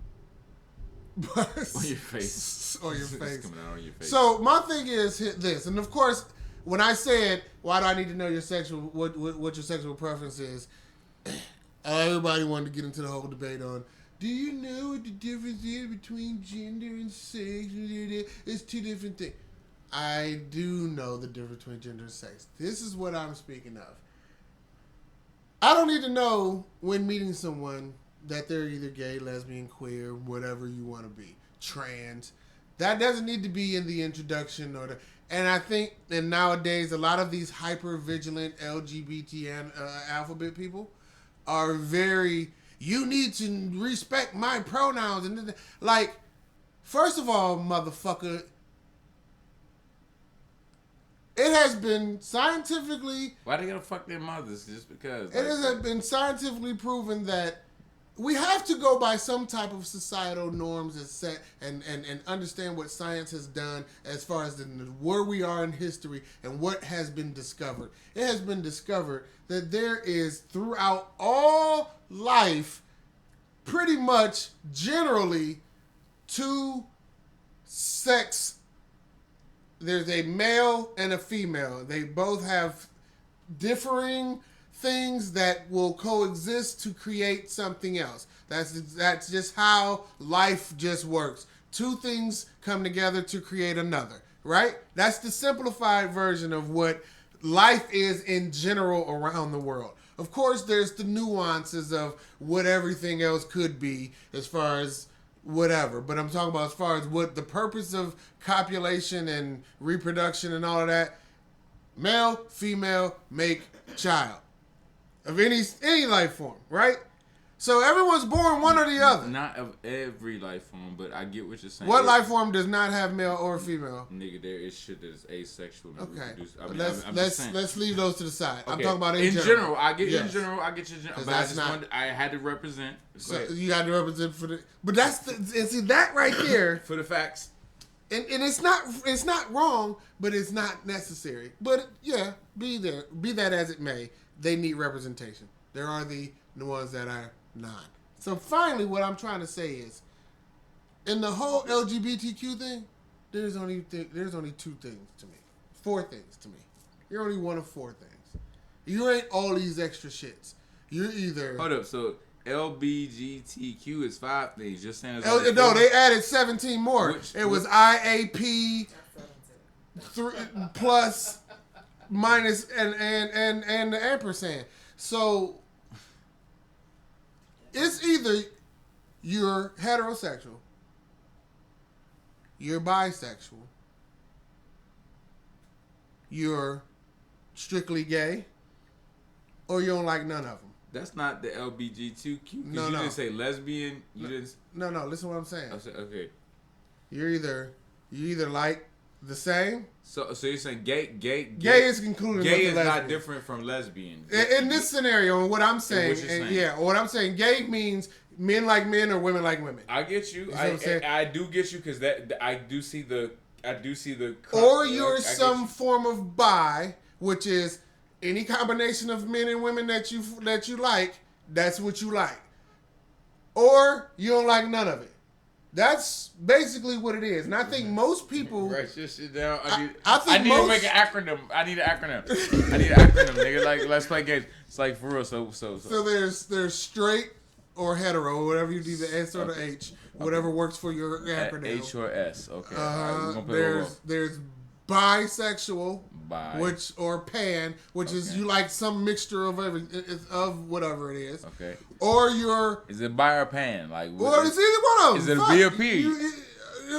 your face.
On your face.
Coming out on your face.
So my thing is this, and of course, when I said, "Why do I need to know your what your sexual preference is?" Everybody wanted to get into the whole debate on, do you know what the difference is between gender and sex? It's 2 different things. I do know the difference between gender and sex. This is what I'm speaking of. I don't need to know when meeting someone that they're either gay, lesbian, queer, whatever you want to be, trans. That doesn't need to be in the introduction and I think that nowadays a lot of these hyper vigilant LGBT and alphabet people are very, you need to respect my pronouns. And like, first of all, motherfucker, it has been scientifically...
Why they gonna fuck their mothers just because?
It has been scientifically proven that we have to go by some type of societal norms and set and understand what science has done as far as where we are in history and what has been discovered. It has been discovered that there is, throughout all life, pretty much generally two sex. There's a male and a female. They both have differing things that will coexist to create something else. That's just how life just works. Two things come together to create another, right? That's the simplified version of what life is in general around the world. Of course, there's the nuances of what everything else could be as far as whatever, but I'm talking about as far as what the purpose of copulation and reproduction and all of that. Male, female, make child. Of any life form, right? So everyone's born one or the other.
Not of every life form, but I get what you're saying.
What life form does not have male or female?
Nigga, there is shit that is asexual.
Okay, let's leave those to the side. Okay. I'm talking about
in general. I get
yes.
in general. I get you. But I had to represent.
So you had to represent for the. But that's and see that right there
for the facts.
And it's not wrong, but it's not necessary. But yeah, be that as it may. They need representation. There are the ones that are not. So finally, what I'm trying to say is, in the whole LGBTQ thing, there's only 2 things to me. 4 things to me. You're only one of 4 things. You ain't all these extra shits. You're either...
Hold up, so LBGTQ is 5 things. Just saying
no, they added 17 more. It was IAP plus... minus and the ampersand. So it's either you're heterosexual, you're bisexual, you're strictly gay, or you don't like none of them.
That's not the LBGTQ.
No,
you didn't say lesbian. You didn't.
No. Listen to what I'm saying.
Okay.
You either like the same.
So you're saying gay
is included.
Gay is not different from lesbian.
In this scenario, what I'm saying, what I'm saying, gay means men like men or women like women.
I get you. I do get you because I do see the.
Or you're some form of bi, which is any combination of men and women that you like. That's what you like. Or you don't like none of it. That's basically what it is. And I think most people...
Write your shit down.
I need
to make an acronym. I need an acronym, nigga. Like, let's play games. It's like, for real, so.
So there's straight or hetero, whatever you do, the S or the H, whatever works for your acronym.
H or S, okay.
There's bisexual, or pan, which is you like some mixture of of whatever it is.
Okay.
Or you're...
Is it bi or pan? Like,
or it's either one of them.
Is it a B or P?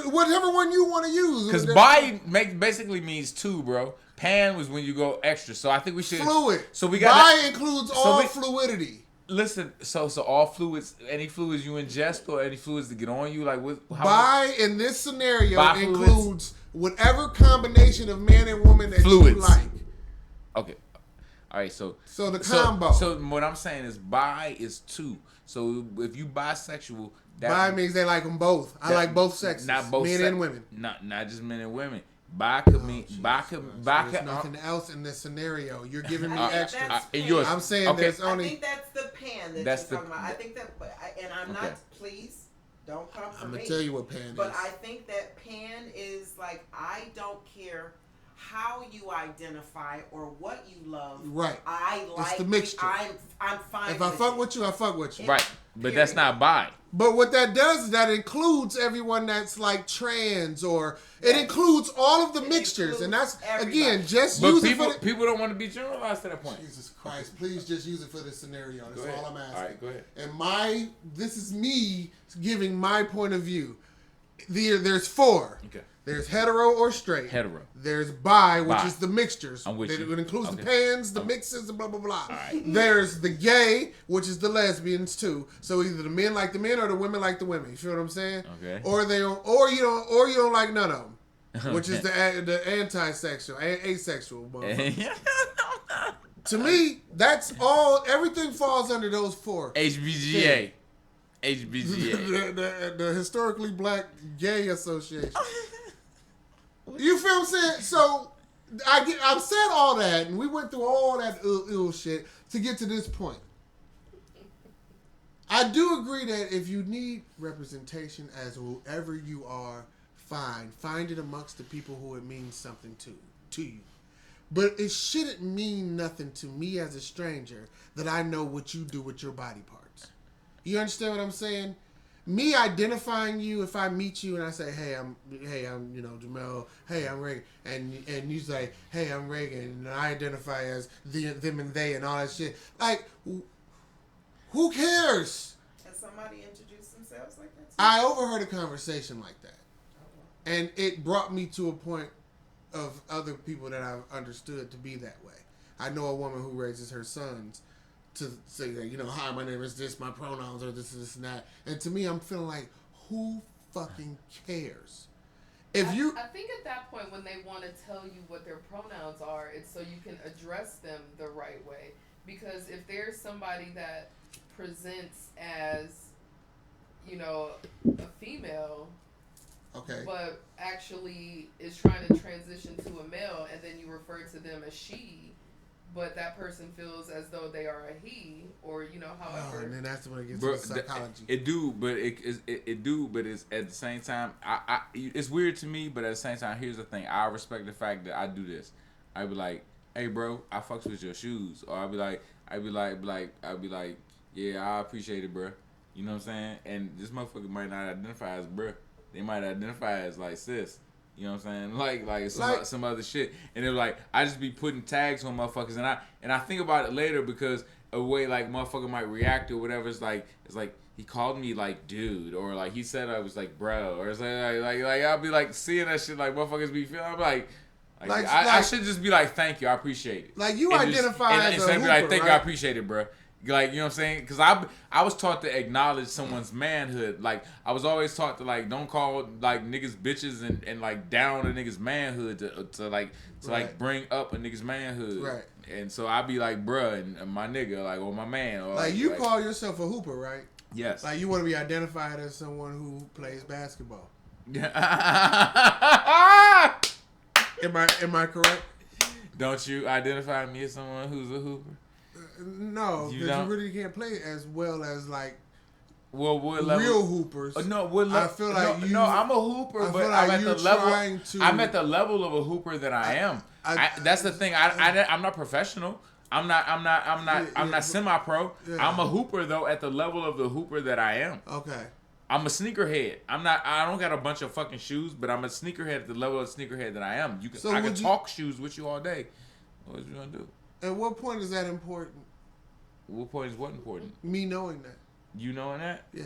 Whatever one you want to use.
Because bi basically means 2, bro. Pan was when you go extra. So I think we should...
Fluid.
So we got...
Bi includes all fluidity.
Listen, so all fluids, any fluids you ingest or any fluids that get on you, like what?
Bi in this scenario includes whatever combination of man and woman that you like.
Okay, all right. So
the combo.
So what I'm saying is bi is 2. So if you bisexual,
bi means they like them both. I like both sexes,
not both
men and women.
Not just men and women. Bi could mean
there's nothing else in this scenario. You're giving me extra.
Yours.
I'm saying there's only.
I think that's the pan that you're talking about. I think that, and I'm not. Please don't come for me.
I'm gonna tell you what pan is.
But I think that pan is like, I don't care how you identify or what you love.
Right.
I like.
It's the mixture.
I'm fine.
If I fuck with you, I fuck with you.
Right. But that's not bi.
But what that does is that includes everyone that's like trans, or it includes all of the mixtures, and that's everybody. Again just
but
use
people,
it for
people don't want to be generalized to that point.
Jesus Christ, please just use it for this scenario. That's all I'm asking.
All right, go ahead.
And this is me giving my point of view. There's 4.
Okay.
There's hetero or straight.
Hetero.
There's bi, which is the mixtures.
I'm with you.
It includes the pans, the mixes, and blah, blah, blah.
All right.
There's the gay, which is the lesbians, too. So either the men like the men or the women like the women. You feel what I'm saying?
Okay.
Or you don't like none of them, which is the anti-sexual, asexual motherfuckers. To me, that's all. Everything falls under those 4.
HBGA. HBGA.
The Historically Black Gay Association. You feel what I'm saying? So I've said all that, and we went through all that ill shit to get to this point. I do agree that if you need representation as whoever you are, fine. Find it amongst the people who it means something to you. But it shouldn't mean nothing to me as a stranger that I know what you do with your body parts. You understand what I'm saying? Me identifying you, if I meet you and I say, hey, I'm Jamel, hey, I'm Reagan, and you say, hey, I'm Reagan, and I identify as them and they and all that shit. Like, who cares?
Has somebody introduced themselves like that?
I overheard a conversation like that. And it brought me to a point of other people that I've understood to be that way. I know a woman who raises her sons to say that, hi, my name is this, my pronouns are this and that. And to me, I'm feeling like, who fucking cares?
I think at that point when they want to tell you what their pronouns are, it's so you can address them the right way. Because if there's somebody that presents as, a female,
okay,
but actually is trying to transition to a male, and then you refer to them as she, but that person feels as though they are a he, or however.
Oh, and then that's when it gets into psychology.
It do, but it's at the same time, it's weird to me. But at the same time, here's the thing: I respect the fact that I do this. I be like, hey, bro, I fucks with your shoes, or I be like, yeah, I appreciate it, bro. You know what I'm saying? And this motherfucker might not identify as bro. They might identify as like sis. You know what I'm saying? Like some other shit. And they're like, I just be putting tags on motherfuckers, and I think about it later because a way like motherfucker might react or whatever. It's like he called me like dude, or like he said I was like bro, or it's like I'll be like seeing that shit like motherfuckers be feeling. I'm like I should just be like thank you, I appreciate it.
Like you identify as a hooper,
be like thank
right?
you, I appreciate it, bro. Like, you know what I'm saying? Because I was taught to acknowledge someone's manhood. Like, I was always taught to, like, don't call, like, niggas bitches and like, down a nigga's manhood to bring up a nigga's manhood.
Right.
And so I be like, bruh, and my nigga, like, or my man. Or
like, you call yourself a hooper, right?
Yes.
Like, you want to be identified as someone who plays basketball. Am I correct?
Don't you identify me as someone who's a hooper?
No, because you really can't play as well as like
what level?
Real hoopers.
No, I feel like I'm a hooper, but I'm at the level. I'm at the level of a hooper that I am. That's the thing. I'm not professional. I'm not semi-pro. Yeah. I'm a hooper though at the level of the hooper that I am.
Okay.
I'm a sneakerhead. I don't got a bunch of fucking shoes, but I'm a sneakerhead at the level of sneakerhead that I am. I can talk shoes with you all day. What you gonna do?
At what point is that important?
What point is what important?
Me knowing that.
You knowing that?
Yeah.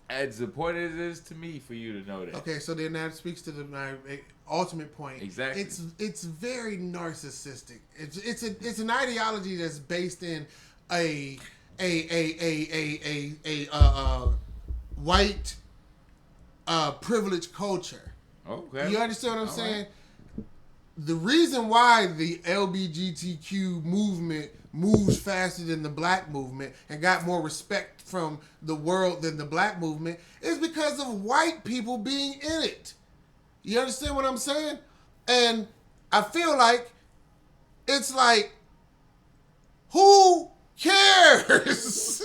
As important as it is to me for you to know that.
Okay, so then that speaks to my ultimate point.
Exactly.
It's very narcissistic. It's an ideology that's based in a white privileged culture.
Okay.
You understand what I'm saying? Right. The reason why the LGBTQ movement moves faster than the black movement and got more respect from the world than the black movement is because of white people being in it. You understand what I'm saying? And I feel like it's like, who cares?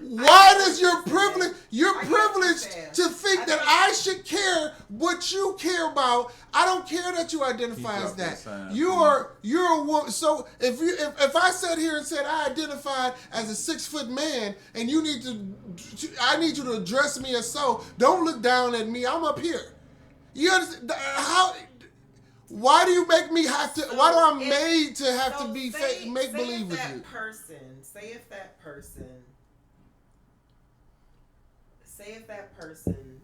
Why does your privilege to think that I should care what you care about? I don't care that you identify as that. You're a woman. So if I sat here and said I identified as a 6 foot man and I need you to address me as so, don't look down at me. I'm up here. You understand how? Why do you make me have to? Why do I made to have to be make believe with you?
Say if that person say if that person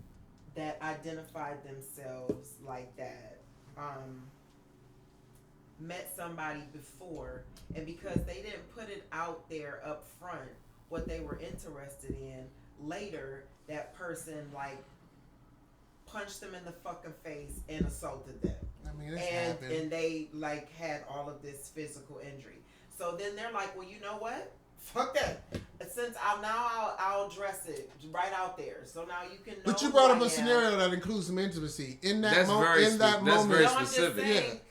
that identified themselves like that met somebody before, and because they didn't put it out there up front what they were interested in, later that person like punched them in the fucking face and assaulted them.
I mean, it's happened.
And they like had all of this physical injury. So then they're like, well, you know what? Fuck that. Since I'll address it right out there. So now you can know.
But you brought up a scenario that includes some intimacy. In that moment,
that's very specific.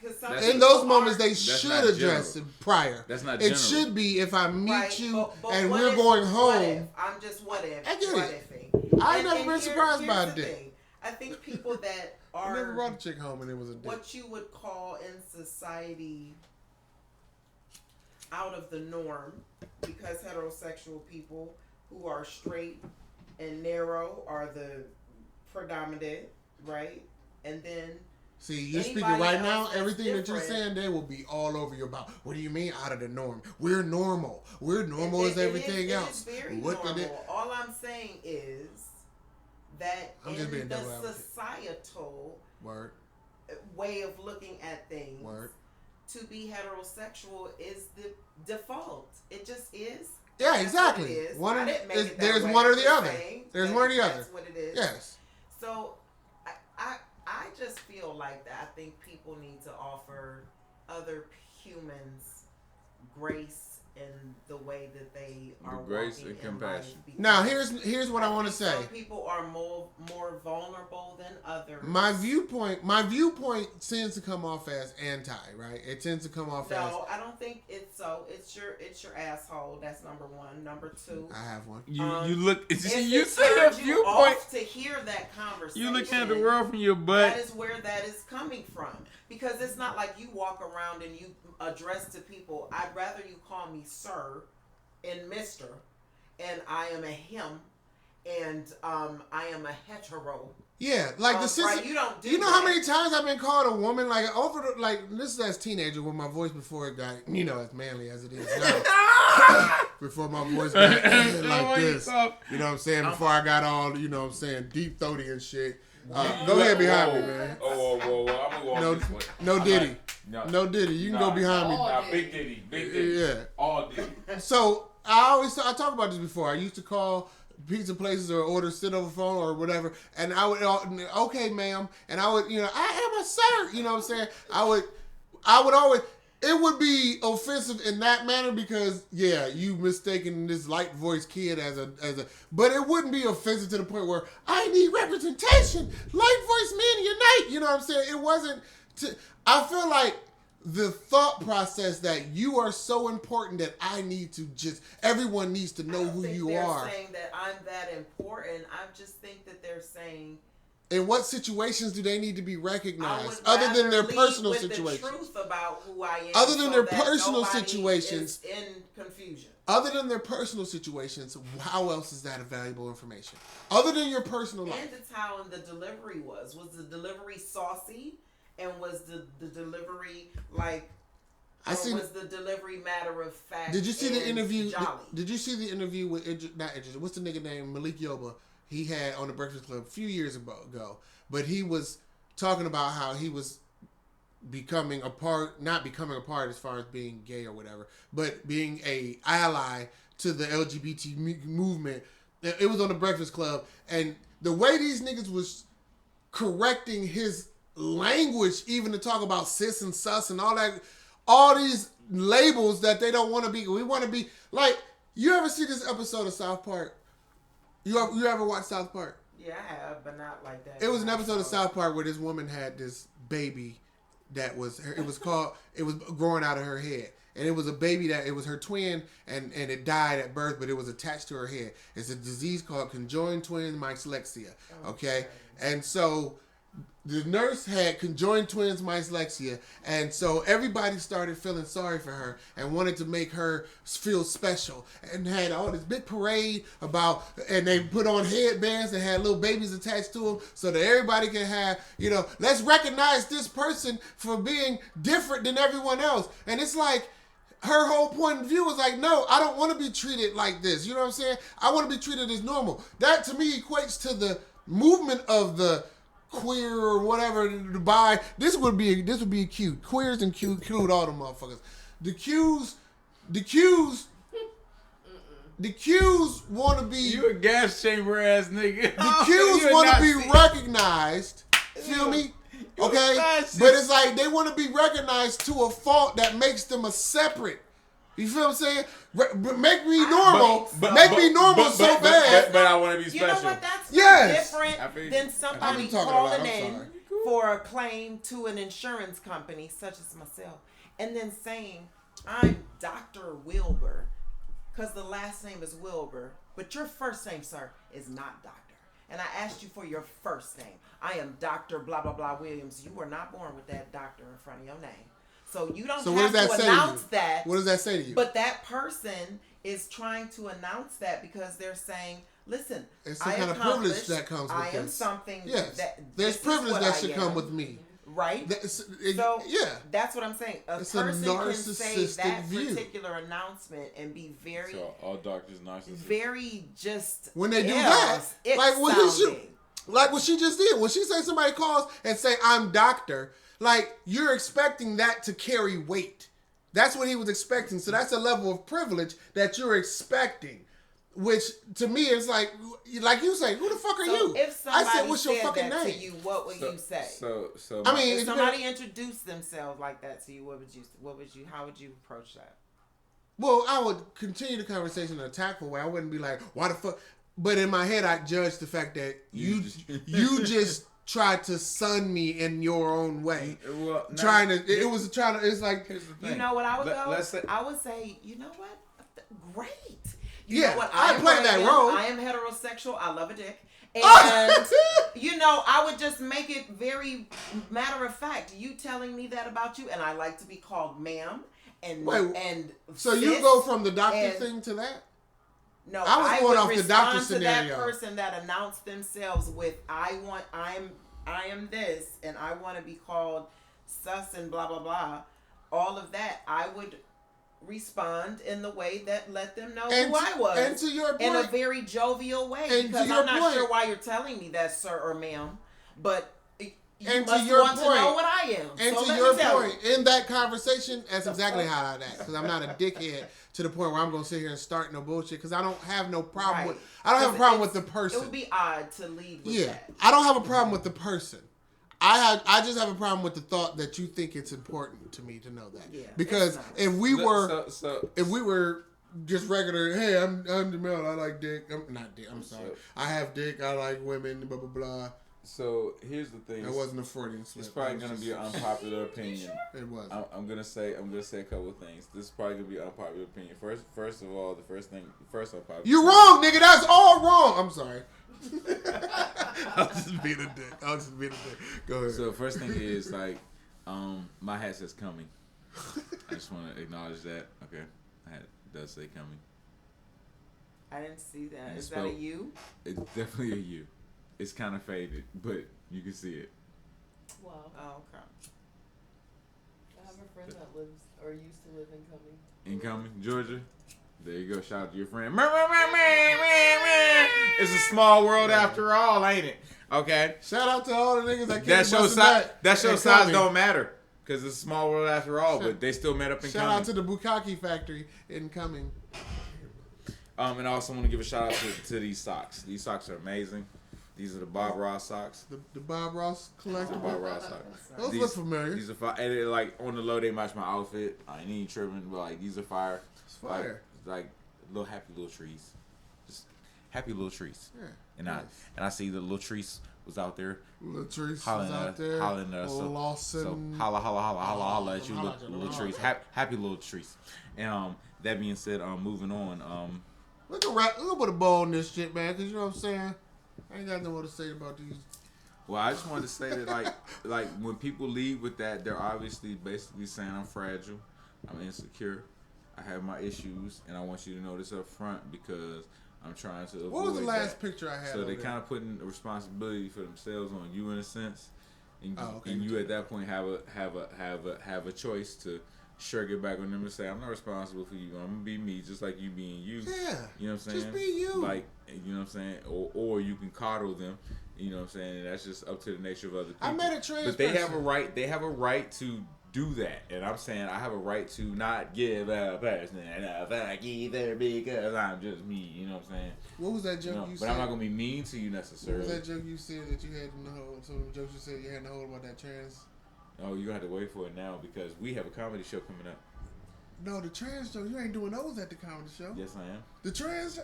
In those moments, they should address it prior.
That's not
general.
It
should be if I meet you
but
and we're going home.
I'm just what if.
I get it. I ain't never been surprised by it.
I think people that are.
I never brought a chick home and it was a dick.
What you would call in society out of the norm, because heterosexual people who are straight and narrow are the predominant, right? And then
see, you're speaking right now, everything that you're saying, they will be all over you about. What do you mean out of the norm? We're normal. We're normal as everything else.
It is very normal. All I'm saying is that in the societal way of looking at things, to be heterosexual is the default. It just is.
Yeah, exactly. There's one or the other. There's one or the other.
That's what it is.
Yes.
So I just feel like that. I think people need to offer other humans grace in the way that they are
grace
walking
and compassion.
Now here's what I want to say.
Some people are more vulnerable than others.
My viewpoint tends to come off as anti, right? It tends to come off as.
No, I don't think it's so. It's your asshole. That's number one. Number two.
I have one.
You look. You say your viewpoint
to hear that conversation.
You look at the world from your butt.
That is where that is coming from. Because it's not like you walk around and you address to people. I'd rather you call me sir and mister, and I am a him, and I am a hetero.
Yeah, like the sister.
Right, you don't do.
You know how many times I've been called a woman? Like this is as a teenager with my voice before it got as manly as it is now. Before my voice got like this, you know what I'm saying? Before I got all deep throaty and shit. Go ahead behind me, man.
I'm gonna walk this way.
No Diddy. No Diddy. You can go behind me.
Big Diddy.
Yeah.
All Diddy.
So I talked about this before. I used to call pizza places or order sit over phone or whatever, and I would okay, ma'am, and I would I am a sir. You know what I'm saying? I would always. It would be offensive in that manner because, you mistaken this light voiced kid as a, but it wouldn't be offensive to the point where I need representation, light voiced men unite. You know what I'm saying? It wasn't. I feel like the thought process that you are so important that I need to everyone needs to know who you are.
They're saying that I'm that important. I just think that they're saying.
In what situations do they need to be recognized, other than their personal situations?
The truth about who I am.
Other than their personal situations,
in confusion.
Other than their personal situations, how else is that a valuable information? Other than your personal life.
And it's how the delivery was. Was the delivery saucy? And was the delivery like? Was the delivery matter of fact?
Did you see the interview?
Jolly?
Did you see the interview with what's the nigga name? Malik Yoba. He had on the Breakfast Club a few years ago, but he was talking about how he was not becoming a part as far as being gay or whatever, but being a ally to the LGBT movement. It was on the Breakfast Club, and the way these niggas was correcting his language, even to talk about cis and sus and all that, all these labels that they don't want to be. We want to be like. You ever see this episode of South Park? You ever watch South Park?
Yeah, I have, but not like that.
It was an episode of South Park where this woman had this baby that was it was growing out of her head. And it was a baby it was her twin and it died at birth, but it was attached to her head. It's a disease called conjoined twin dyslexia. Okay? And so the nurse had conjoined twins dyslexia, and so everybody started feeling sorry for her and wanted to make her feel special, and had all this big parade and they put on headbands that had little babies attached to them so that everybody can have, let's recognize this person for being different than everyone else. And it's like, her whole point of view was like, no, I don't want to be treated like this. You know what I'm saying? I want to be treated as normal. That to me equates to the movement of the queer or whatever, the bi. This would be cute. Queers and cute all them motherfuckers. The Qs want to be.
You a gas chamber ass nigga.
The Qs want to be recognized. Feel me? Okay, but it's like they want to be recognized to a fault that makes them a separate. You feel what I'm saying? Make me normal. Make me normal so bad.
But I want to be special.
You know what? That's different than somebody calling in for a claim to an insurance company, such as myself, and then saying, I'm Dr. Wilbur, because the last name is Wilbur, but your first name, sir, is not doctor. And I asked you for your first name. I am Dr. blah, blah, blah Williams. You were not born with that doctor in front of your name. So you don't have to announce that.
What does that say to you?
But that person is trying to announce that because they're saying, listen,
it's some kind of privilege that comes with
this. I am something
there's privilege that should come with me.
Right? That's what I'm saying. A person can say that particular announcement and be very...
So all doctors narcissists?
Very just...
When they do that. Like what she just did. When she say somebody calls and say, I'm doctor, like you're expecting that to carry weight. That's what he was expecting. So that's a level of privilege that you're expecting. Which to me is like you say, who the fuck are you?
If somebody
I said, what's your fucking
that
name?
To you, what would you say?
So
I mean,
if somebody introduced themselves like that to you, how would you approach that?
Well, I would continue the conversation in a tactful way. I wouldn't be like, why the fuck? But in my head, I judge the fact that you just tried to sun me in your own way. Well, it's like, here's the thing.
You know what I would go? I would say, you know what? Great. You know what?
I play that role.
I am heterosexual. I love a dick. And, I would just make it very matter of fact. You telling me that about you, and I like to be called ma'am. So
you go from the doctor thing to that?
No,
I was going off the doctor scenario.
That person that announced themselves with, I am this, and I want to be called sus and blah, blah, blah. All of that, I would respond in the way that let them know who I was.
And to your point,
in a very jovial way. Because I'm not sure why you're telling me that, sir or ma'am. But you must want to know what I am.
And to your point, in that conversation, that's exactly how I act. Because I'm not a dickhead to the point where I'm going to sit here and start no bullshit. Because I don't have no problem with... I don't have a problem with the person.
It would be odd to lead with that.
I don't have a problem with the person. I just have a problem with the thought that you think it's important to me to know that. Yeah, because if we were just regular, hey, I'm Jamel, I like dick. I'm not dick. I'm sorry. I have dick. I like women. Blah blah blah.
So here's the thing.
That wasn't a Freudian slip.
It's probably gonna be an unpopular opinion.
It was.
I'm gonna say a couple of things. This is probably gonna be an unpopular opinion. First of all, the first unpopular.
You're wrong, nigga. That's all wrong. I'm sorry. I was just being a dick. Go ahead.
So first thing is my hat says coming. I just want to acknowledge that. Okay, my hat does say coming.
I didn't see that. Is that a U?
It's definitely a U. It's kind of faded, but you can see it.
Wow.
Oh, okay.
I have a friend that lives or used to live in Cumming.
In Cumming, Georgia. There you go. Shout out to your friend. It's a small world after all, ain't it? Okay.
Shout out to all the niggas that came.
That show size don't matter because it's a small world after all. But they still met up in Cumming.
Shout out to the Bukkake factory in Cumming.
And I also want to give a shout out to these socks. These socks are amazing. These are the Bob Ross socks.
The Bob Ross collectible.
The Bob Ross socks.
Those look familiar.
These are fire. And they're like on the low, they match my outfit. I ain't even tripping, but like these are fire.
It's fire.
Like little happy little trees. Just happy little trees.
Yeah.
And nice. I see the little trees was out there.
Little trees was out there.
Hollering at us. So holla at you, little trees. Happy little trees. And that being said, moving on.
Look a little bit of ball in this shit, man. Cause you know what I'm saying. I ain't got no more to say about these.
Well, I just wanted to say that like when people leave with that, they're obviously basically saying I'm fragile, I'm insecure, I have my issues, and I want you to know this up front because I'm trying to avoid.
What was the last picture I had?
So they kind of putting the responsibility for themselves on you in a sense, and you at that point have a choice to shrug it back on them and say, I'm not responsible for you. I'm gonna be me, just like you being you.
Yeah.
You know what I'm saying?
Just be you.
Like, you know what I'm saying? Or you can coddle them. You know what I'm saying? And that's just up to the nature of other people.
I met a trans
But they
person.
have a right. They have a right to do that. And I'm saying I have a right to not give a person a fuck either because I'm just me. You know what I'm saying?
What was that joke you said?
But I'm not gonna be mean to you necessarily.
What was that joke you said that you had in the hole? Some of the jokes you said you had in the hole about that trans?
Oh, you're gonna have to wait for it now because we have a comedy show coming up.
No, the trans joke. You ain't doing those at the comedy show.
Yes, I am.
The trans.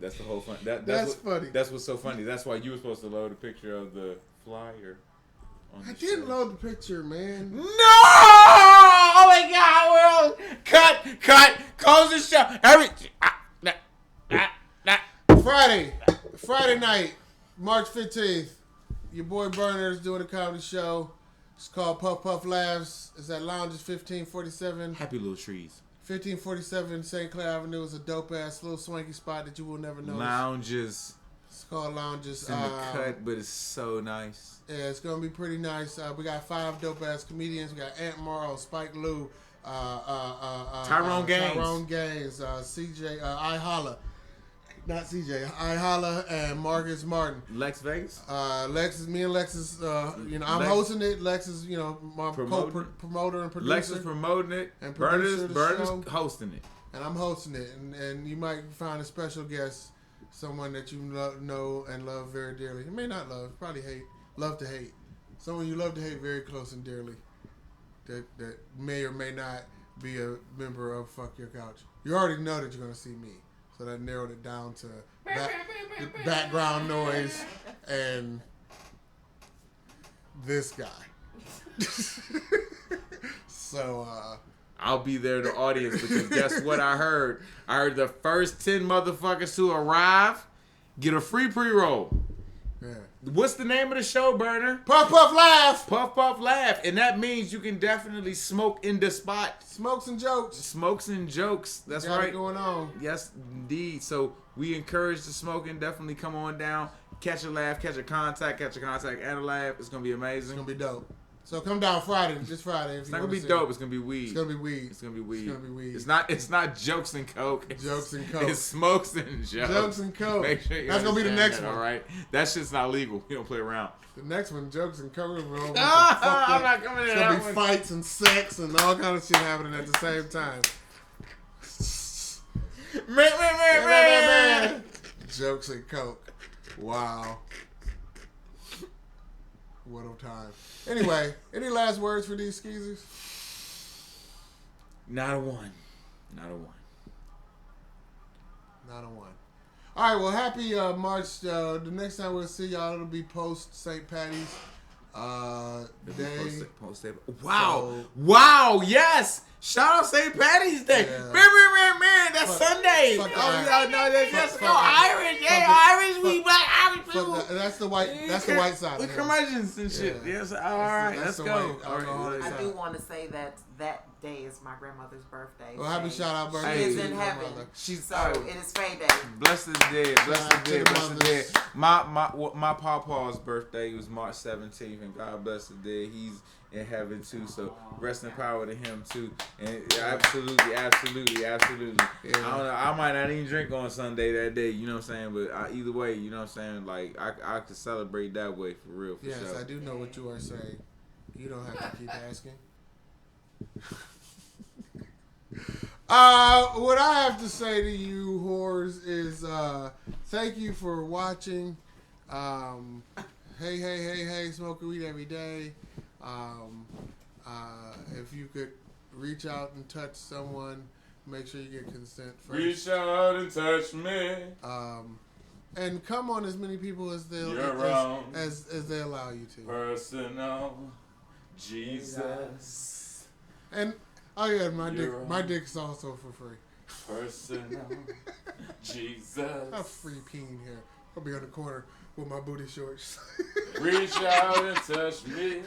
That's the whole fun.
That's funny.
That's what's so funny. That's why you were supposed to load a picture of the flyer.
I didn't load the picture, man.
No! Oh my God! World, cut! Close the show.
Friday night, March 15th. Your boy Burner's doing a comedy show. It's called Puff Puff Laughs. It's at Lounges 1547.
Happy little trees.
1547 St. Clair Avenue is a dope ass little swanky spot that you will never notice.
Lounges.
It's called Lounges.
It's in the cut, but it's so nice.
Yeah, it's gonna be pretty nice. We got 5 dope ass comedians. We got Ant Morrow, Spike Lee,
Tyrone
Gaines, CJ, I Holla. Not CJ, I Holla, and Marcus Martin.
Lex Vegas?
Me and Lex is, I'm hosting it. Lex is, my promoter and producer.
Lex is promoting it.
And
Burner's
show.
hosting it.
And I'm hosting it. And you might find a special guest, someone that you know and love very dearly. You may not love, probably hate. Love to hate. Someone you love to hate very close and dearly. That may or may not be a member of Fuck Your Couch. You already know that you're going to see me. So that narrowed it down to background noise and this guy. So,
I'll be there in the audience because guess what I heard? I heard the first 10 motherfuckers to arrive get a free pre-roll.
yeah.
What's the name of the show, Burner?
Puff Puff Laugh!
Puff Puff Laugh. And that means you can definitely smoke in the spot.
Smokes and jokes.
Smokes and jokes. That's
got
right.
it going on.
Yes, indeed. So we encourage the smoking. Definitely come on down. Catch a laugh, catch a contact, and a laugh. It's going to be amazing.
It's going to be dope. So come down Friday, this Friday.
It's not going to be dope. It's going to be weed.
It's going to be weed.
It's going to be weed.
It's going to be weed.
It's not jokes and coke.
Jokes and coke.
It's smokes and jokes.
Jokes and coke.
Make sure you
That's going to be the next one.
All right. That shit's not legal. We don't play around.
The next one, jokes and coke.
I'm not coming in.
It's going to be fights and sex and all kind of shit happening at the same time. Man. Jokes and coke. Wow. What a time. Anyway, any last words for these skeezers?
Not a one.
Not a one. All right, well, happy March. The next time we'll see y'all, it'll be post St. Patty's Day. Wow,
yes. Shout out St. Patty's Day.
Yeah.
Man, that's Sunday. Let's go Irish. Irish, we black Irish people.
That's the white side.
The curmudgeons and shit.
Yeah.
Yes, all right, let's go.
I do want to say that day is my grandmother's birthday.
Well, happy shout out birthday.
She is in heaven. It is Faye Day.
Blessed is dead. My papa's birthday was March 17th, and God bless the dead. He's in heaven too, so rest in power to him too. And absolutely. Yeah. I don't know. I might not even drink on Sunday that day. You know what I'm saying? But either way, you know what I'm saying. Like I could celebrate that way for real. For
yes,
sure.
I do know what you are saying. You don't have to keep asking. What I have to say to you whores is thank you for watching. Hey, smoking weed every day. If you could reach out and touch someone, make sure you get consent first.
Reach out and touch me.
And come on as many people as they as they allow you to.
Personal Jesus.
And my dick is also for free.
Personal Jesus.
I'm free peen here. I'll be on the corner with my booty shorts.
Reach out and touch me.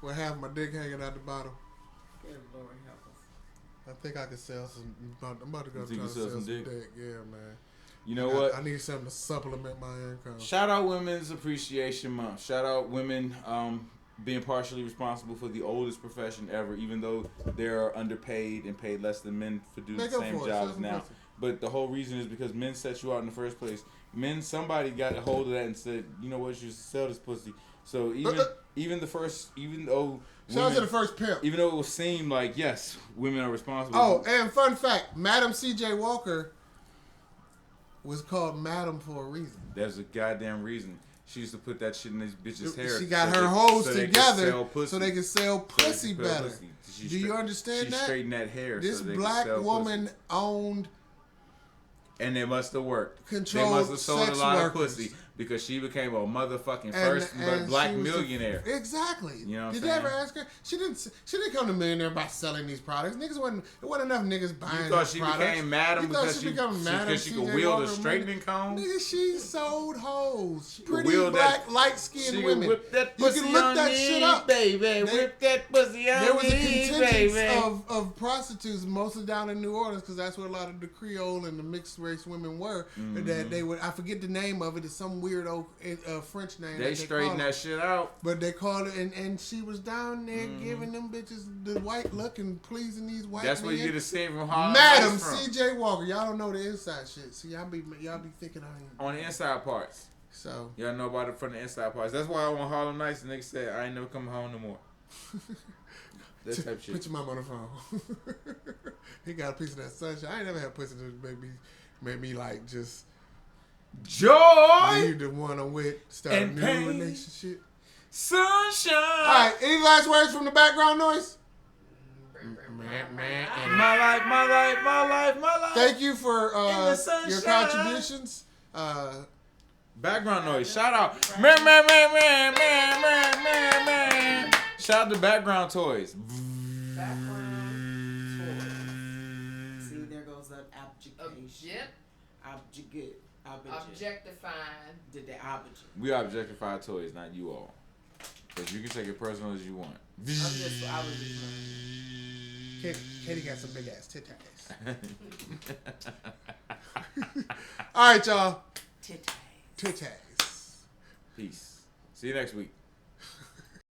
We'll have my dick hanging out the bottom.
Good Lord help us.
I think I can sell some. I'm about to go try to
sell
sell some
dick?
Yeah, man.
You know what?
I need something to supplement my income.
Shout out Women's Appreciation Month. Shout out women being partially responsible for the oldest profession ever, even though they're underpaid and paid less than men for doing the same jobs now. But the whole reason is because men set you out in the first place. Somebody got a hold of that and said, you know what, you should sell this pussy. So even though
shout out to the first pimp.
Even though it would seem like, yes, women are responsible.
Oh, and fun fact, Madam C.J. Walker was called Madam for a reason.
There's a goddamn reason. She used to put that shit in these bitches' hair.
She got her hoes together so they could sell pussy better. Do you understand that?
She straightened that hair.
This black woman owned.
And they must have worked. They must have sold a lot of pussy because she became a motherfucking first black millionaire.
Exactly.
You know what I'm
saying?
Did you
ever ask her? She didn't come to millionaire by selling these products. Niggas wasn't enough niggas buying. You
thought she became madam because she could wield a straightening comb?
Nigga, she sold hoes. Pretty black, light skinned women.
Whip that pussy you can look that shit up, baby. Whip that pussy on me, baby. There was a contingent
of prostitutes, mostly down in New Orleans, because that's where a lot of the Creole and the mixed race women were. Mm-hmm. That they would. I forget the name of it. It's some weird old French name.
They straightened that shit out.
But they called it, and she was down there giving them bitches the white look and pleasing these white.
That's where you get a scene from Harlem.
Madam C.J. Walker, y'all don't know the inside shit. See, y'all be thinking
on the inside parts.
So
y'all know about it from the inside parts. That's why I want Harlem Nights. And niggas said I ain't never coming home no more. That type shit.
Put your mom on the phone. He got a piece of that sunshine. I ain't never had pussy that made me like just
joy.
Leave the one I'm with, start a new relationship.
Sunshine. All
right. Any last words from the background noise?
My life. Thank
you for your contributions.
Background noise. Shout out. Man. Shout out to Background Toys.
Background toys. See, there goes that
objectifying.
Did they object?
We objectify toys, not you all. Because you can take it personal as you want.
I was just
Katie got some big ass titties. All right, y'all.
Titties.
Peace. See you next week.